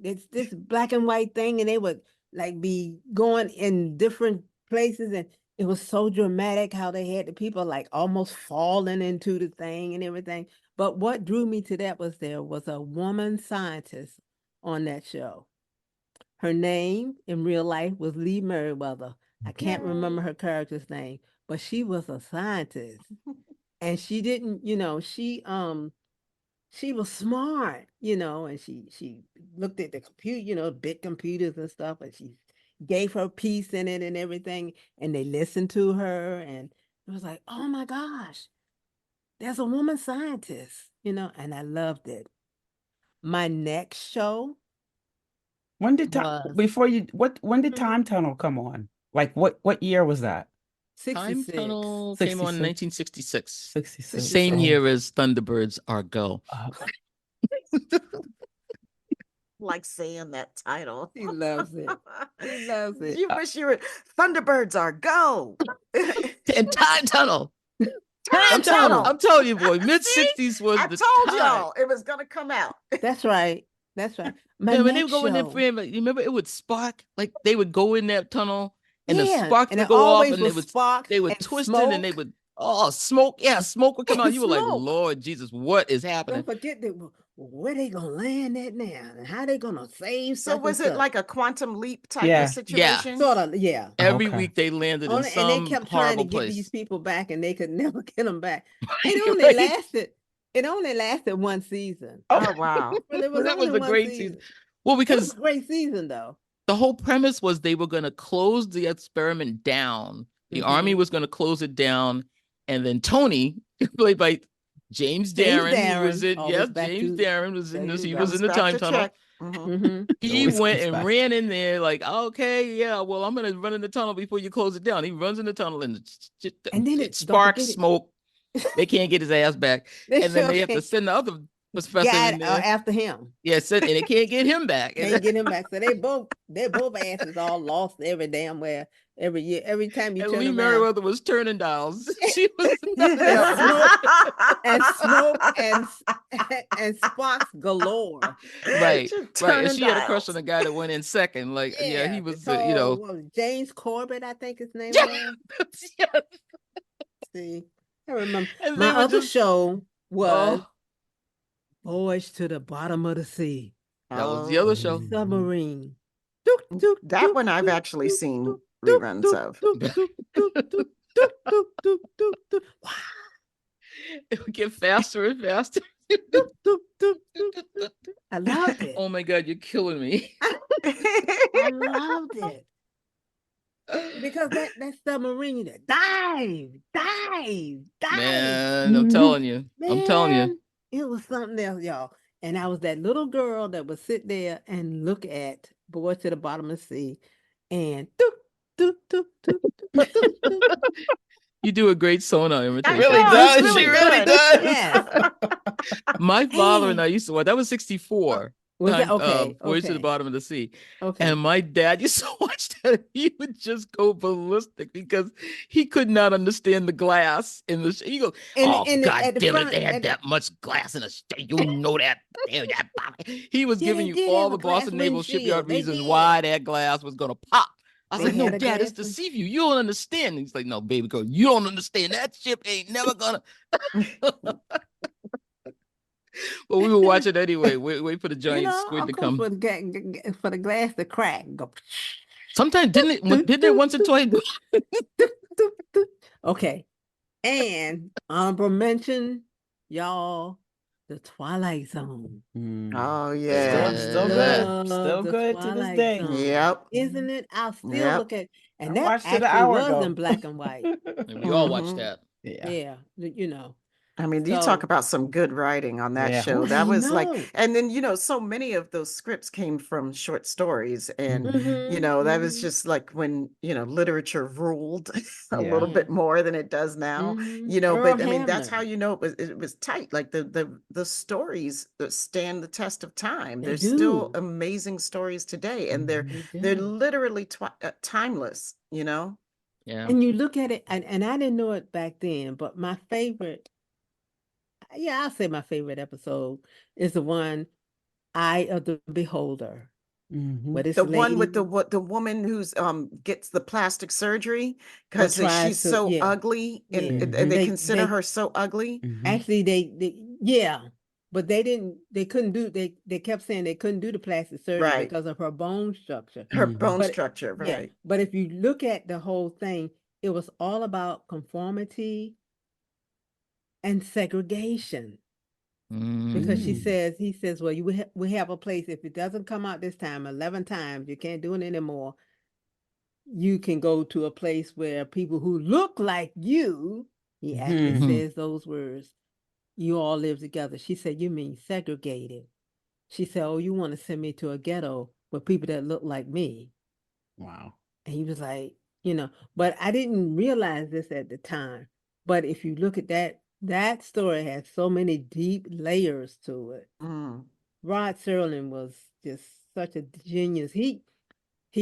it's this black and white thing, and they would like be going in different places, and it was so dramatic how they had the people like almost falling into the thing and everything. But what drew me to that was there was a woman scientist on that show. Her name in real life was Lee Merriweather. I can't remember Yay. her character's name, but she was a scientist. And she didn't, she was smart, and she looked at the computer, big computers and stuff, and she gave her piece in it and everything, and they listened to her, and it was like, oh my gosh, there's a woman scientist, and I loved it. My next show When did time was before you what when did Mhm. Time Tunnel come on? Like what year was that? Time 66. Tunnel came on in 66. 1966. 66. Same Oh. year as Thunderbirds Are Go. Like saying that title. He loves it. He loves it. You wish you were Thunderbirds Are Go. And Time Tunnel. Time Tunnel. I'm telling you, boy, mid-60s was I the told time. y'all it was gonna come out. That's right. That's right. My Yeah, when they would next go in there, show. Fran, like, you remember it would spark? Like they would go in that tunnel and the Yeah, sparks and would it go off always and was sparks they would and twist it and they smoke. would smoke. Yeah, smoke would come out. You were like, Smoke. Lord Jesus, what is happening? Don't forget that where they gonna land at now and how they gonna save So such was and it such. like a quantum leap type Yeah. of situation? Sort of, yeah. Every Okay. week they landed in And they some kept trying to horrible get these place. people back and they could never get them back. Right, It only right. lasted one season. Oh wow. Well, it was That was only a one great season. season. Well, It was because a great season though. the whole premise was they were going to close the experiment down. The army was going to close it down. And then Tony, played by James Darren, who was in, always back James to- Darren was in this. He There you was go. in the Back time to tunnel. check. Mhm. Mhm. He Always went comes and back. ran in there like, okay, yeah, well, I'm going to run in the tunnel before you close it down. He runs in the tunnel and then it don't sparks, forget it. smoke. They can't get his ass back. They And then sure they have to can't. send the other professor in Got there. after him. Yes, and they can't get him back. Can't get him back. So they both asses all lost every damn where every year. Every time you And turn Lee around. Merriweather was turning dials. She was And smoke and sparks galore. right, Just right. And turning she had a crush dials. on the guy that went in second. Like, yeah, he The was, tall, what was it, James Corbett, I think his name Yeah. was. Yeah. See, I remember. And My they were other just, show was oh, Voyage to the Bottom of the Sea. that was the other show. Submarine. That one I've actually seen reruns of. It would get faster and faster. I loved it. Oh my God, you're killing me. I loved it. Because that submarine, dive. Man, I'm telling you. I'm telling you. Man, it was something else, y'all. And I was that little girl that would sit there and look at Boys to the Bottom of the Sea and You do a great sonar imitation. Really know, does. it's She really really good. does. Yes. My father and And I used to watch. That was 64. was that okay? Voyage to the Okay. Bottom of the Sea. Okay. And my dad used to watch that. He would just go ballistic because he could not understand the glass in the. He goes, "Oh God at the damn it! front, They had that much glass in the state. You know that? Damn that!" He was Yeah, giving they you did all have the a glass Boston Naval windshield. Shipyard They reasons did. why that glass was gonna pop. I was They like, "No, had a Dad, it's to glass deceive you. You don't understand." And he's like, "No, baby girl, you don't understand. That ship ain't never gonna." But we would watch it anyway. Wait for the giant squid of to course, come. for the glass to crack. Go. Sometimes didn't it once or twice? Okay. And honorable mention, y'all, the Twilight Zone. Oh yeah. Still Love good. Still the good to this Twilight day. Zone. Yep. Isn't it? I'll still Yep. look at, and I that watched it an actually hour was ago. in black and white. And we all watched Mhm. that. Yeah. Yeah, you know. I mean, you talk So about some good writing on that Yeah. show. I That was like, know. and then, so many of those scripts came from short stories. And, Mhm, that was mhm. just like when, literature ruled a Yeah. little Yeah. bit more than it does now, Mhm. but Earl I mean, that's how Hamner. it was tight. Like the stories that stand the test of time. They There's still do. amazing stories today, and They they're do. literally timeless. Yeah. And you look at it, and I didn't know it back then, but my favorite, yeah, I'll say my favorite episode is the one, Eye of the Beholder, where this The one with lady the woman who's gets the plastic surgery because she's tries to, so yeah, ugly and yeah. they They consider her so ugly. actually yeah, but they couldn't do they kept saying they couldn't do the plastic surgery Right. because of her bone structure. Her bone But structure, yeah, right. but if you look at the whole thing, it was all about conformity and segregation. Because he says, well, we have a place. If it doesn't come out this time, 11 times, you can't do it anymore. You can go to a place where people who look like you, he actually says those words, you all live together. She said, you mean segregated? She said, oh, you want to send me to a ghetto with people that look like me? Wow. And he was like, But I didn't realize this at the time. But if you look at that story has so many deep layers to it. Mm. Rod Serling was just such a genius. He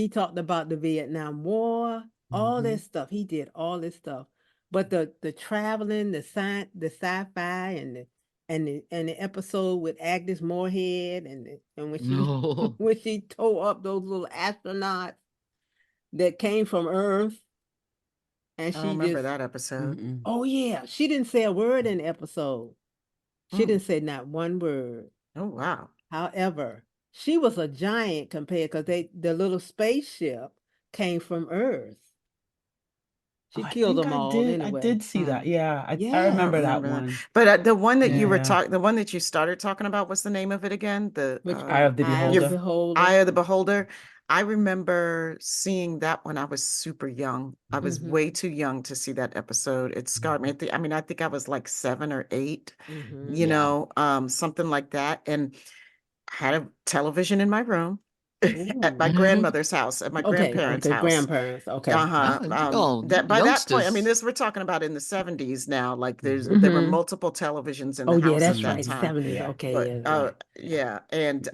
talked about the Vietnam War, all Mhm. this stuff. He did all this stuff. But the traveling, the science, the sci-fi, and the episode with Agnes Moorehead, and when she No. when she tore up those little astronauts that came from Earth, and I don't she remember just, that episode. Mm-mm. oh yeah, she didn't say a word in the episode. She Mm. didn't say not one word. Oh, wow. However, she was a giant compared because the little spaceship came from Earth. Oh, She I killed think them I all did. I anyway. did see that. Yeah, I I don't Yeah. remember that remember that. one. But the one that you were Yeah. the one that you started talking about, what's the name of it again? The Which Eye of the Eye of the your Beholder. Eye Beholder. of the Beholder. I remember seeing that when I was super young. I was Mm-hmm. way too young to see that episode. It scarred me. I mean, I think I was like 7 or 8, Mm-hmm. Yeah. something like that. And I had a television in my room at my Ooh. grandmother's house, at my Okay. grandparents' Okay. house. Grandparents. Okay. Uh-huh. You That by that point, I mean, youngsters. this we're talking about in the 70s now. Like Mhm. there were Mm-hmm. multiple televisions in the Oh yeah, house at that's that right. Mhm. time. 70s. Yeah. Okay. But Yeah. Right. yeah, and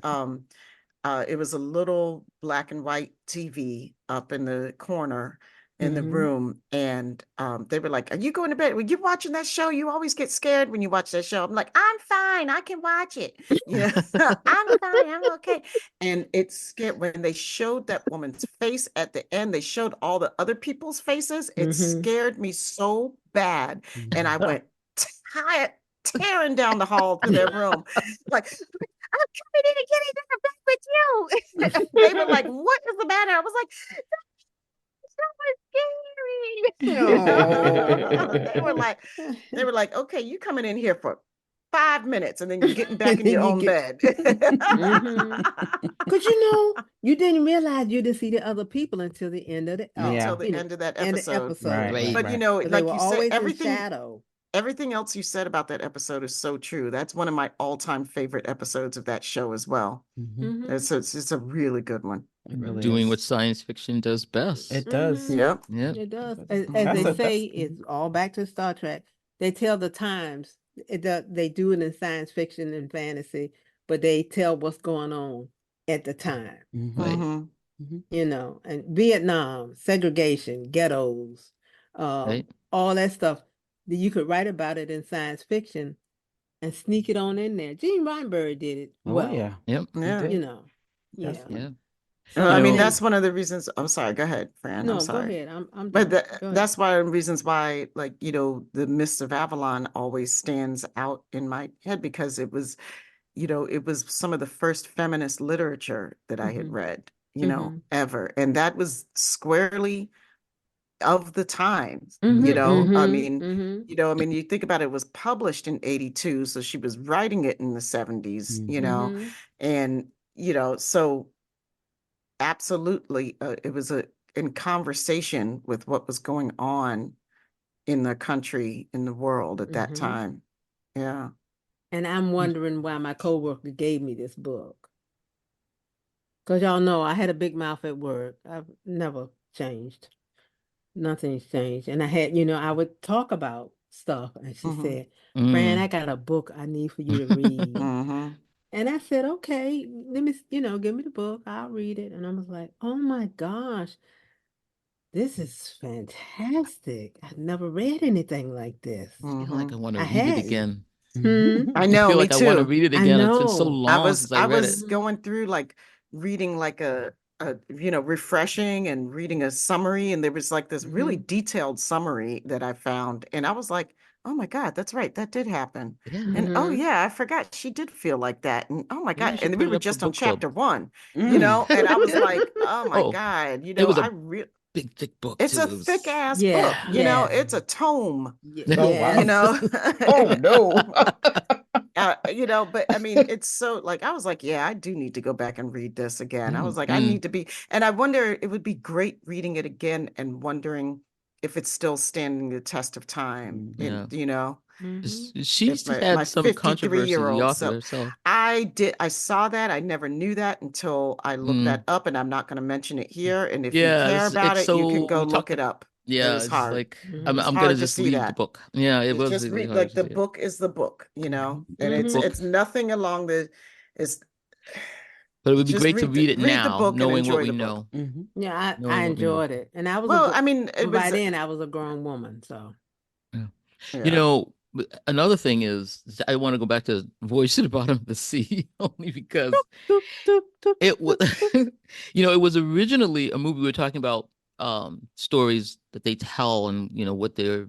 it was a little black and white TV up in the corner in the Mm-hmm. room, and they were like, "Are you going to bed? Were you watching that show? You always get scared when you watch that show." I'm like, "I'm fine. I can watch it. Yeah, I'm fine. I'm okay." And it scared when they showed that woman's face at the end. They showed all the other people's faces. It Mm-hmm. scared me so bad, and I Mhm. went tired, tearing down the hall to their room, like, "I'm coming in and getting in the bed with you." They were like, "What is the matter?" I was like, "So scary." Oh. They were like, "Okay, you coming in here for 5 minutes and then you're getting back And in your then you own get. bed." Mm-hmm. Because you didn't realize you didn't see the other people until the end of the Until Yeah. the end of that end of episode. episode, Right. Right. right? But Right. But they like were you said, always in shadow. everything else you said about that episode is so true. That's one of my all-time favorite episodes of that show as well. Mhm. Mm-hmm. It's a really good one. It really Doing what is. science fiction does best. It does. Mm-hmm. Yep. Yep. It does. That's As they Mhm. say, mhm. it's all back to Star Trek. They tell the times. They do it in science fiction and fantasy, but they tell what's going on at the time. Mhm. Right. Mhm. Mhm. And Vietnam, segregation, ghettos, Right. all that stuff. You could write about it in science fiction and sneak it on in there. Gene Weinberg did it Oh well, yeah. Yep. He Yeah. you did. know. Yeah. Definitely. Yeah. I You So, mean, know, and that's one of the reasons. I'm sorry. Go ahead, Fran. I'm no, go sorry. ahead. I'm But done. Go ahead. that's why reasons why, like, the Mists of Avalon always stands out in my head because it was some of the first feminist literature that I had Mm-hmm. read, Mm-hmm. ever. And that was squarely of the times, Mm-hmm. I mean, Mm-hmm. you think about it, it was published in 82, so she was writing it in the 70s, Mhm. Mm-hmm. and, so absolutely, it was in conversation with what was going on in the country, in the world at that Mm-hmm. time. Yeah. And I'm wondering why my coworker gave me this book. Because y'all know I had a big mouth at work. I've never changed. Nothing's changed. And I would talk about stuff. And she Mm-hmm. said, Fran, I mm. got a book I need for you to read. Mm-hmm. And I said, okay, let me, give me the book. I'll read it. And I was like, oh my gosh, this is fantastic. I've never read anything like this. I feel like Mm-hmm. I want to I read it hadn't. again. Hmm. I I know, feel me like I want to too. read it I again. It's been so know. long since I I read it. was Mhm. going through like reading like refreshing and reading a summary, and there was like this really Mhm. detailed summary that I found, and I was like, "Oh my God, that's right, that did happen." Yeah. And oh Mhm. yeah, I forgot she did feel like that. And oh my Maybe God, we should and we put it were up for just on book club. chapter 1, Mm. and I was like, "Oh my Oh, God, it was I a really big, thick book it's too. a It thick was, ass Yeah. book, yeah. Yes. it's a tome, Oh you wow. Yes. know. Oh no. But I mean, it's so like I was like, yeah, I do need to go back and read this again. I was like, I Mm-hmm. need to be, and I wonder, it would be great reading it again and wondering if it's still standing the test of time. Mhm. And Yeah. Mhm. She if my had some 53 controversy, year the old author self, herself. I saw that. I never knew that until I looked that up, and I'm not going to mention it here. And if you Yeah, care about it's it, you can so go we look talked. it up. It Yeah, was it's hard. like It was I'm gonna hard to just see read the that. book. Yeah, it It's was just really read hard like to the see it. book is the book, and The book, it's nothing along the it's but it would be just great to read it read the now, book and knowing what enjoy we the book. know, Yeah, I knowing what we know. enjoyed it, and I was Well, I mean, it by was then I was a grown woman, so. Yeah. You yeah. know, another thing is I want to go back to Voyage to the Bottom of the Sea only because Doop, doop, doop, it doop, was, doop. it was originally a movie. We were talking about stories that they tell and what they're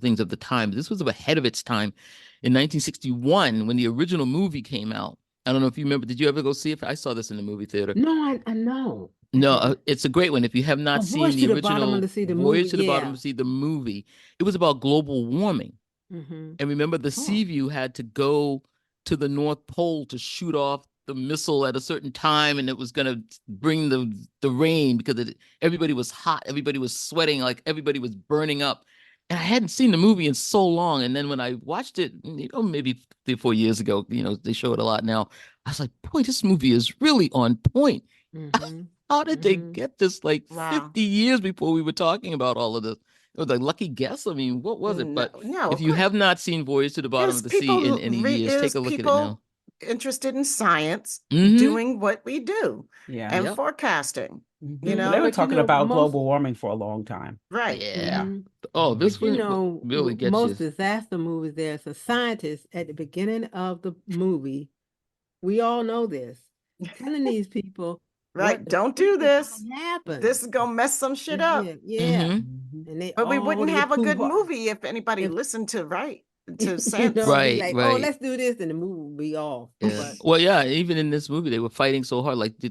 things of the time. This was ahead of its time in 1961 when the original movie came out. I don't know if you remember. Did you ever go see it? I saw this in the movie theater. No, I know. No, it's a great one. If you have A not seen Voice the to the Bottom of original the Sea, the movie, Voyage to the Bottom yeah. of the Sea, the movie, it was about global warming. Mm-hmm. And remember, the Oh. Seaview had to go to the North Pole to shoot off the missile at a certain time, and it was going to bring the rain because everybody was hot, everybody was sweating, like everybody was burning up. And I hadn't seen the movie in so long. And then when I watched it, maybe 3 or 4 years ago, they show it a lot now. I was like, boy, this movie is really on point. Mm-hmm. How did they Mm-hmm. get this like Wow. 50 years before we were talking about all of this? It was a lucky guess. I mean, what was it? But No, if you have not seen Voyage to the Bottom there's of the Sea in any years, take a look at it now. people interested in science Mhm. doing what we do Yeah. and Yep. forecasting. They were But, talking about global warming for a long time. Right. Yeah. Mhm. Oh, this You one know, really gets most you. disaster movies, there's a scientist at the beginning of the movie. We all know this, telling these people Right. what the Don't freak do is this. gonna happen. This is gonna mess some shit up. Yeah. Mhm. And they But we wouldn't get have a too good hard. movie if anybody If listened to you sense. know, be Right, like, oh, right. let's do this, and the movie will be off. Yeah. But Well, yeah, even in this movie, they were fighting so hard. Like the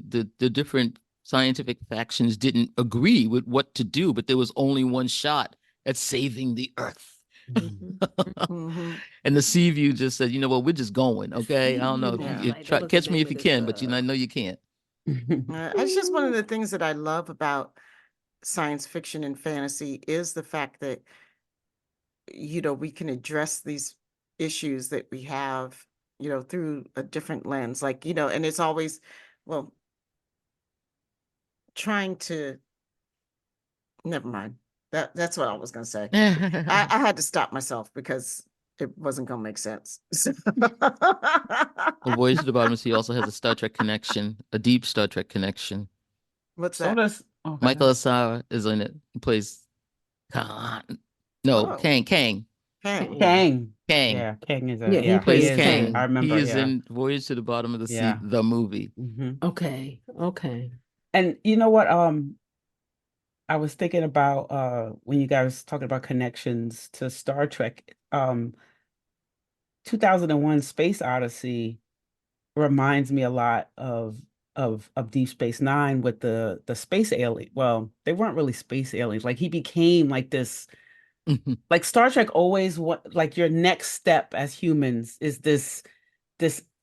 different scientific factions didn't agree with what to do, but there was only one shot at saving the Earth. Mhm. Mhm. And the Seaview just said, you know what, we're just going. Okay. I don't know if That's you right. That try was the catch me name if of you this. can, but I know you can't. It's just one of the things that I love about science fiction and fantasy is the fact that we can address these issues that we have through a different lens, like and it's always, well, trying to never mind. That's what I was going to say. I had to stop myself because it wasn't going to make sense. Well, Voyage to the Bottom of the Sea also has a Star Trek connection, a deep Star Trek connection. What's So that? does Michael Asara is in it. He plays Khan. No, Oh. Kang. Kang. Kang. Kang. Yeah, Kang is Yeah, he He plays plays is Kang. Kang. I remember, He is yeah. in Voyage to the Bottom of the Sea, Yeah. the movie. Okay. And you know what? I was thinking about when you guys talking about connections to Star Trek. 2001 Space Odyssey reminds me a lot of Deep Space Nine with the space alien. Well, they weren't really space aliens. Like he became like this. Like Star Trek always like your next step as humans is this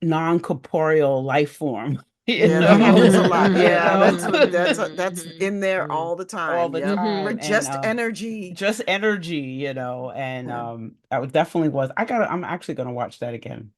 non-corporeal life form. Yeah, that happens a lot. Mhm. Yeah, Mhm. that's in there all the all time. the Yep. We're time. just And energy. just energy, and Yeah. I would definitely was. I'm actually gonna watch that again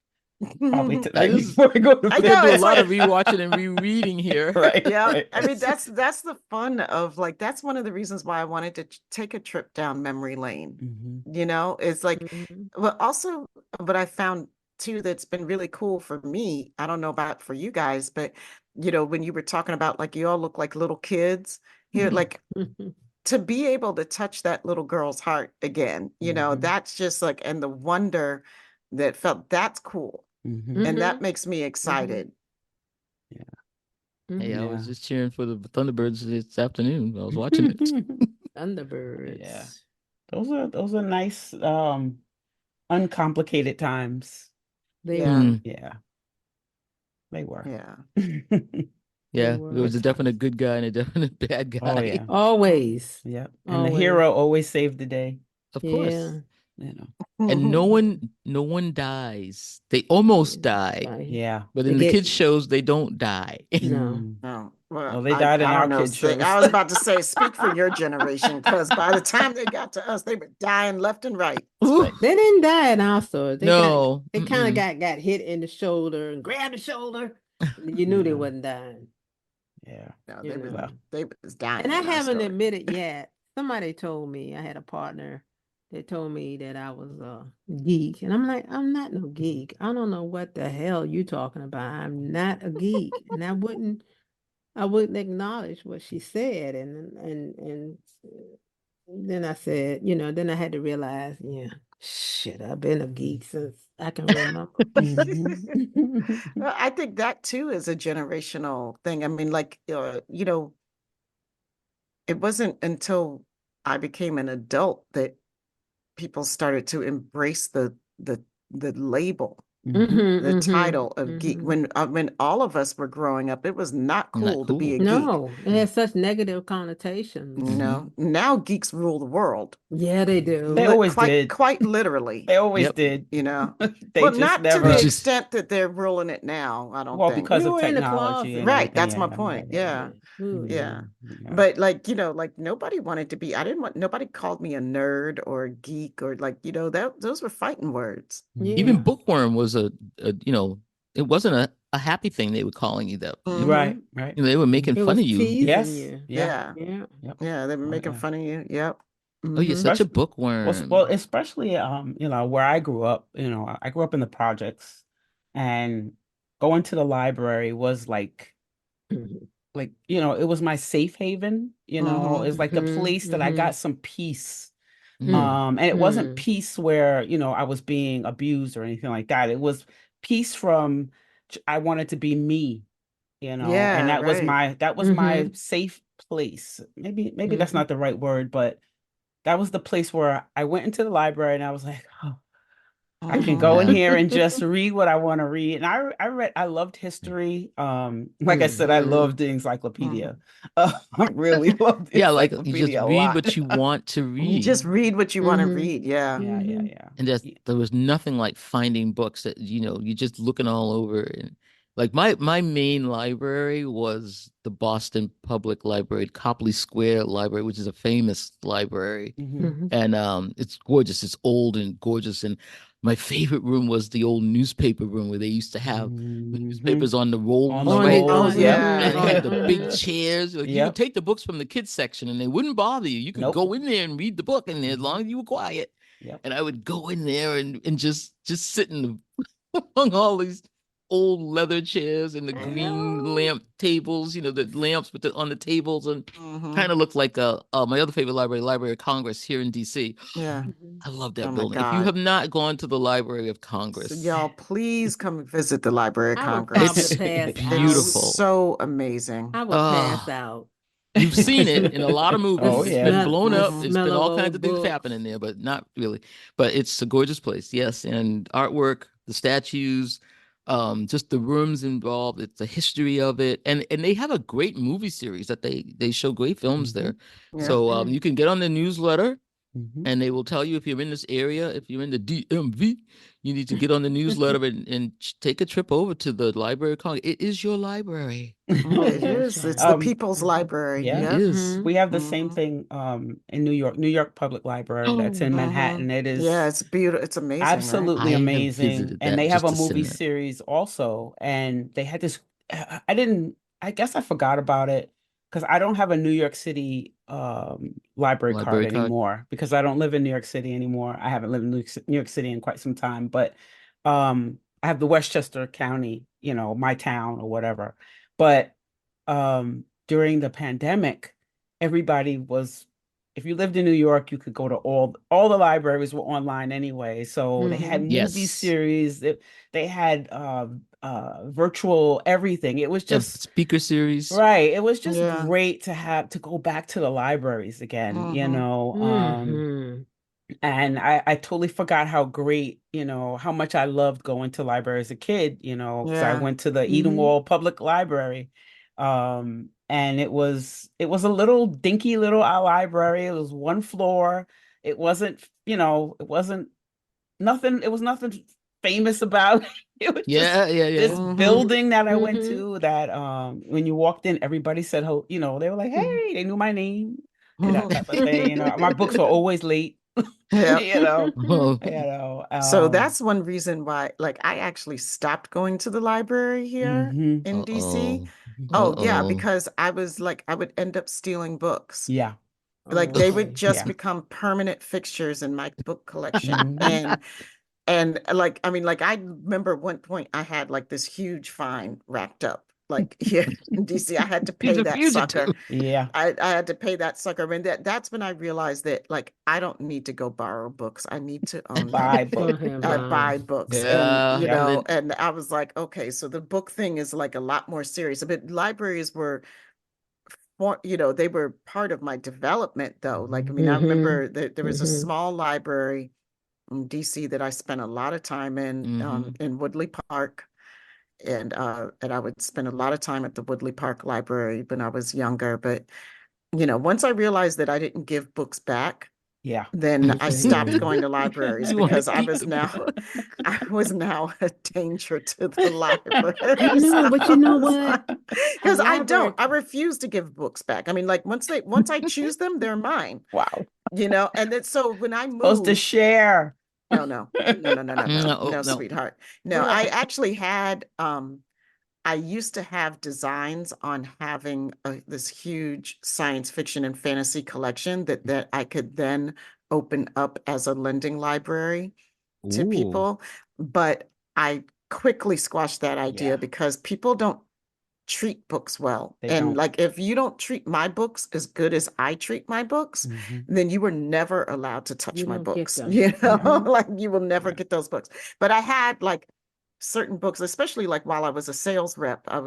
probably I tonight just before I go to I we're gonna know, do a it's lot like of rewatching and rereading here. right, yeah, right. I mean that's the fun of like that's one of the reasons why I wanted to take a trip down memory lane. It's like Mhm. well also what I found too that's been really cool for me. I don't know about for you guys, but when you were talking about like you all look like little kids here, like to be able to touch that little girl's heart again, that's just like and the wonder that felt that's cool. And that makes me excited. Hey, I was Yeah. just cheering for the Thunderbirds this afternoon. I was watching it. Thunderbirds. Yeah. Those are nice uncomplicated times. They Yeah. were. Yeah, they were. Yeah. Yeah, were. there was a definite good guy and a definite bad guy. Oh yeah. Always. Yep. And the Always. hero always saved the day, Of Yeah. course. Mm-hmm. And no one dies. They almost die. Yeah. But They in the get- kids shows, they don't die. No. No. Well, Oh, they died in I our don't know. kid shows. I was about to say, speak for your generation, because by the time they got to us, they were dying left and right. Ooh, They didn't die in our stores. no. They kind of got hit in the shoulder and grabbed the shoulder. You knew they Yeah. wasn't dying. Yeah. No, You know. Well, they was dying And I in our haven't story. admitted yet. Somebody told me I had a partner. They told me that I was a geek, and I'm like, I'm not no geek. I don't know what the hell you talking about. I'm not a geek, and I wouldn't acknowledge what she said, and then I said, then I had to realize, yeah, shit, I've been a geek since I can remember. mhm. Well, I think that too is a generational thing. I mean, like, it wasn't until I became an adult that people started to embrace the label, Mhm. the Mm-hmm, title of geek. mm-hmm. When all of us were growing up, it was not Not cool to be a cool. geek. No, it has such negative connotations. Hmm. Now geeks rule the world. Yeah, they do. They always Quite did. quite literally. They always Yep. did. you know They well, just not to We the never, just extent that they're ruling it now, I don't well, think. because We of were in the technology and closet. Right, everything. that's Yeah, my yeah, point. yeah, Yeah. Yeah, we were Yeah. there. yeah. But, like, like, nobody wanted to be, I didn't want, nobody called me a nerd or a geek, or, like, that those were fighting words. even Mhm. Yeah. bookworm was it wasn't a happy thing they were calling you that. Hmm. Right, right. They were making Mhm. It fun was of you. teasing Yes, you. yeah, Yeah. Yeah. yep. Yeah, they were Oh, making yeah. fun of you. Yep. Oh, you're Hmm. such a Especially, well, bookworm. especially, where I grew up, I grew up in the projects, and going to the library was Mhm. it was my safe haven, Hmm. it's like the Mhm. place that I got Mhm. some peace. Mm. And it wasn't Mhm. peace where, I was being abused or anything like that. It was peace from I wanted to be me, and Yeah, right. that was my Mhm. safe place. Maybe that's Mhm. not the right word, but that was the place where I went into the library and I was like, oh, I can Hmm. go in Yeah. here and just read what I want to read. And I loved history. Like I said, I loved Mhm. the Hmm. encyclopedia. I really loved the Yeah, like you just encyclopedia a read lot. what you want to You just read. read what you want to Mhm. read. Yeah. Yeah, yeah, Mhm. yeah. And there was nothing like finding books that, you're just looking all over. And like my main library was the Boston Public Library, Copley Square Library, which is a famous library. Hmm. Mhm. And it's gorgeous. It's old and gorgeous. And my favorite room was the old newspaper room where they used to have the Hmm. newspapers on the On rolls, the On right? the Oh, rolls, yep. yeah. And they Yeah. had the big mhm. chairs. Like you could Yep. take the books from the kids section and they wouldn't bother you. You could Nope. go in there and read the book, and as Hmm. long as you were quiet. Yep. And I would go in there and just sit in among all these old leather chairs and the I green know. lamp tables, the lamps on the tables, and Hmm. kind of looked like my other favorite library, Library of Congress here in DC. Yeah. Mhm. I love Oh that my building. If you God. have not gone to the Library of So Congress, y'all, please come visit the Library of I would probably Congress. it's pass It's out. beautiful. so amazing. I would pass Uh, out. you've seen it in a lot of The movies. Oh It's been yeah. smell, blown the up. Hmm. It's smell been of all kinds old of things books. happening there, but not really. But it's a gorgeous place, yes. And artwork, the statues, just the rooms involved. It's the history of it, and they have a great movie series that they show great films there. Hmm. Yeah. So Mm. you can get on the newsletter, Hmm. and they will tell you if you're in this area, if you're in the DMV, you need to get on the newsletter and take a trip over to the Library of Congress. It is your library. Oh, It that's is. It's the right. Um, People's Mhm. Library. It yeah. Yep. is. Mhm. We have the same Hmm. thing in New York Public Library that's Oh, in Hmm. Manhattan. It Yeah, is it's beautiful. It's amazing, right? absolutely I have amazing. visited And that they have just a to sit movie in it. series also. And they had this, I didn't, I guess I forgot about it because I don't have a New York City library card Library card. anymore because I don't live in New York City anymore. I haven't lived in New York City in quite some time, but I have the Westchester County, my town or whatever. But during the pandemic, everybody was if you lived in New York, you could go to all the libraries were online anyway. So they had Mhm. movie Yes. series, they had virtual everything. It was They have just speaker series. right. It was just Yeah. great to go back to the libraries again, Hmm. Mhm. and I totally forgot how great, how much I loved going to library as a kid, because I Yeah. went to the Mhm. Edenwald Public Library. And it was a little dinky little library. It was one floor. It wasn't, it wasn't nothing, it was nothing famous about. It was just Yeah, yeah, yeah. this building that I went Mhm. to that when you walked in, everybody said, you know, they were like, Mhm. hey, they knew my name and that type of thing. You know, my books were always late, Yeah. you know, Oh, So that's one reason why, like, I actually stopped going to the library here mhm. in DC. uh-oh. Oh, yeah, Uh-oh. because I was like, I would end up stealing books. Yeah. Like Oh, they would okay. just Yeah. become permanent fixtures in my book collection. Mhm. And like, I mean, like I remember at one point I had like this huge fine racked up. Like here in DC, I had to He's pay a that sucker. fugitive. Yeah. I had to pay that sucker. I mean, that's when I realized that like I don't need to go borrow books. I need to own them. Buy Go book. ahead, I bye. buy books and Yeah. Yeah. And then and I was like, okay, so the book thing is like a lot more serious. But libraries were for, they were part of my development though. Like, I Mhm. mean, I Mhm. remember that there was a Mhm. small library in DC that I spent a lot of time hmm in Woodley Park. And I would spend a lot of time at the Woodley Park Library when I was younger. But, once I realized that I didn't give books back, Yeah. then I stopped Mhm. going to libraries you want to because keep the I was now a danger to the library. But you know what? A Because library. I refuse to give books back. I mean, like once I choose them, they're mine, Wow. and then so when I Supposed to moved, share. oh no, no, no, no, no, no, No, no, no. sweetheart. No, I actually had I used to have designs on having this huge science fiction and fantasy collection that I could then open up as a lending library to Ooh. people. But I quickly squashed that idea Yeah. because people don't treat books well. They And don't. like if you don't treat my books as good as I treat my books, Mhm. then you were never allowed to touch You my don't get books. them. Yeah. Like you will never Yeah. get those books. But I had like certain books, especially like while I was a sales rep, I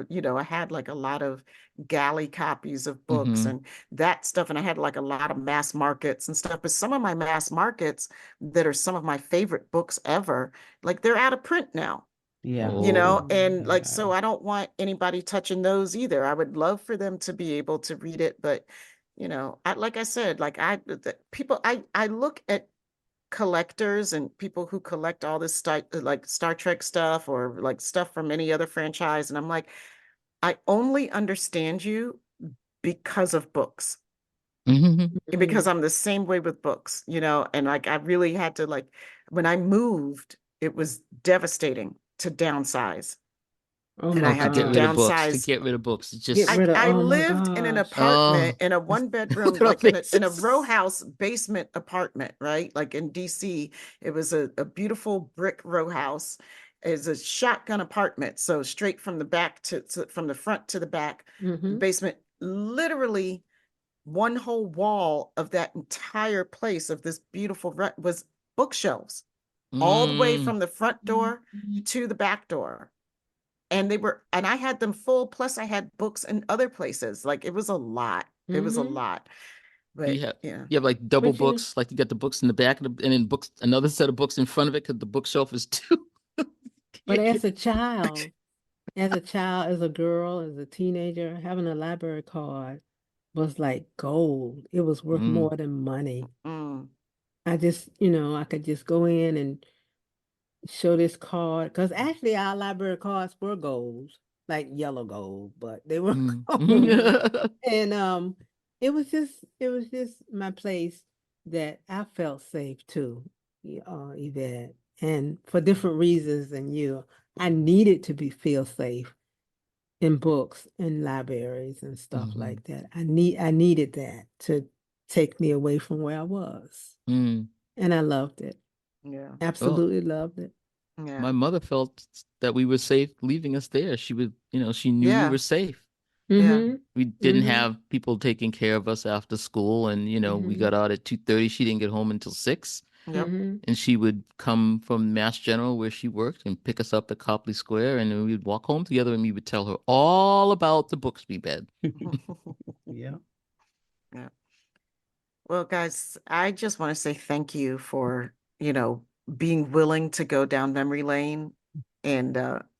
had like a lot of galley copies of books hmm and that stuff. And I had like a lot of mass markets and stuff. But some of my mass markets that are some of my favorite books ever, like they're out of print now. Yeah. Oh. And like, Yeah. so I don't want anybody touching those either. I would love for them to be able to read it, but like I said, like people, I look at collectors and people who collect all this stuff, like Star Trek stuff or like stuff from any other franchise, and I'm like, I only understand you because of books, hmm because Mhm. I'm the same way with books, and like I really had to like when I moved, it was devastating to downsize. Oh And I my Oh, to had to get rid of gosh. books, to downsize. get rid of books. It's Get just rid of, I oh my lived in an gosh. apartment oh, in a one look bedroom, at our like in a row faces. house basement apartment, right? Like in DC, it was a beautiful brick row house. It's a shotgun apartment. So straight from the back from the front to the back, the Hmm. basement, literally one whole wall of that entire place of this beautiful was bookshelves, all the way Mm, from the front door to the back door. And I had them full, plus I had books in other places. Like it was a lot. It was a Hmm. lot. do But yeah. you have like double But you know, books? Like you got the books in the back and then books, another set of books in front of it because the bookshelf is too. but Yeah, as a child, as a girl, as a teenager, having a library card was like gold. It was worth mm, more than money. Mm. I could just go in and show this card because actually our library cards were gold, like yellow gold, but they were mm. gold. And it was just my place that I felt safe too, Yvette. And for different reasons than you, I needed to be feel safe in books in libraries and stuff Mhm. like that. I needed that to take me away from where I was. Mm. And I loved it. Yeah. Well, Absolutely loved it. Yeah. my mother felt that we were safe leaving us there. She would, she knew we Yeah. were safe. Yeah. Mm-hmm. We didn't Mm-hmm. have people taking care of us after school, and we Mm-hmm. got out at 2:30. She didn't get home until 6, Yep. Mm-hmm. and she would come from Mass General where she worked and pick us up at Copley Square, and then we'd walk home together, and we would tell her all about the books we read. Yeah. Yeah. Well, guys, I just want to say thank you for, being willing to go down memory lane. And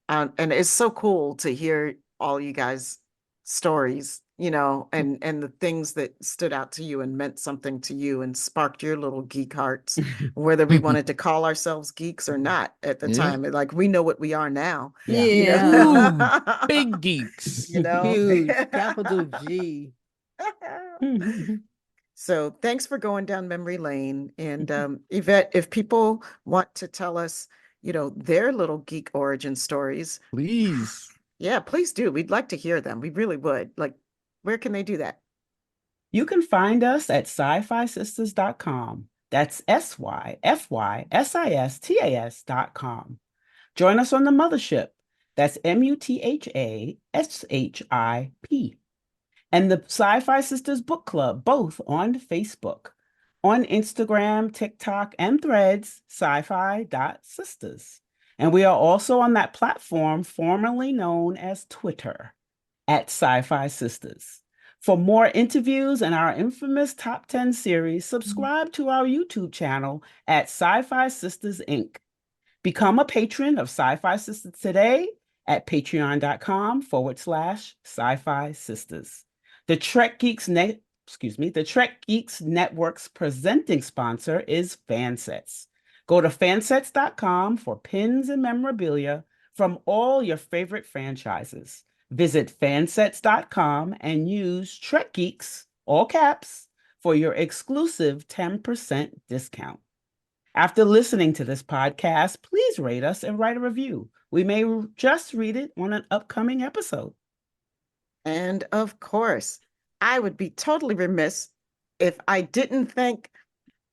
it's so cool to hear all you guys' stories and the things that stood out to you and meant something to you and sparked your little geek hearts, whether we wanted to call ourselves geeks or not at the Yeah. time. Like we know what we are now, Yeah. Huge, big geeks. Huge, capital G. So thanks for going down memory lane. And Yvette, if people want to tell us, their little geek origin stories, Please. yeah, please do. We'd like to hear them. We really would. Like, where can they do that? You can find us at sci-fi sistas.com. That's SYFYSISTAS.com. Join us on the mothership. That's MUTHASHIP. And the Sci-Fi Sisters Book Club, both on Facebook. On Instagram, TikTok, and Threads, sci-fi.sisters. And we are also on that platform formerly known as Twitter, at Sci-Fi Sisters. For more interviews and our infamous Top 10 series, subscribe to our YouTube channel at Sci-Fi Sisters Inc. Become a patron of Sci-Fi Sisters today at patreon.com/Sci-Fi Sisters. The Trek Geeks Network's presenting sponsor is Fansets. Go to fansets.com for pins and memorabilia from all your favorite franchises. Visit fansets.com and use Trek Geeks, all caps, for your exclusive 10% discount. After listening to this podcast, please rate us and write a review. We may just read it on an upcoming episode. And of course, I would be totally remiss if I didn't thank,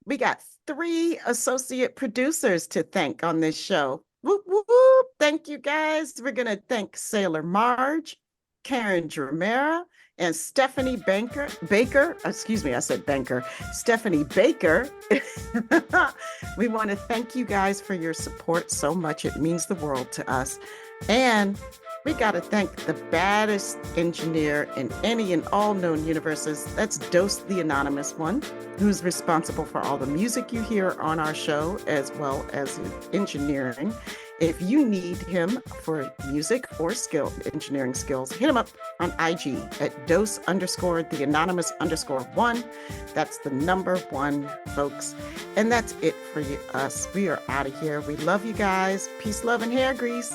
we got 3 associate producers to thank on this show. Whoop, whoop, whoop. Thank you, guys. We're going to thank Sailor Marge, Karen Dramera, and Stephanie Baker. Excuse me, I said Banker. Stephanie Baker. We want to thank you guys for your support so much. It means the world to us. And we got to thank the baddest engineer in any and all known universes. That's Dose the Anonymous One, who's responsible for all the music you hear on our show, as well as engineering. If you need him for music or engineering skills, hit him up on IG at dose_the_anonymous_1. That's the number 1, folks. And that's it for us. We are out of here. We love you guys. Peace, love, and hair grease.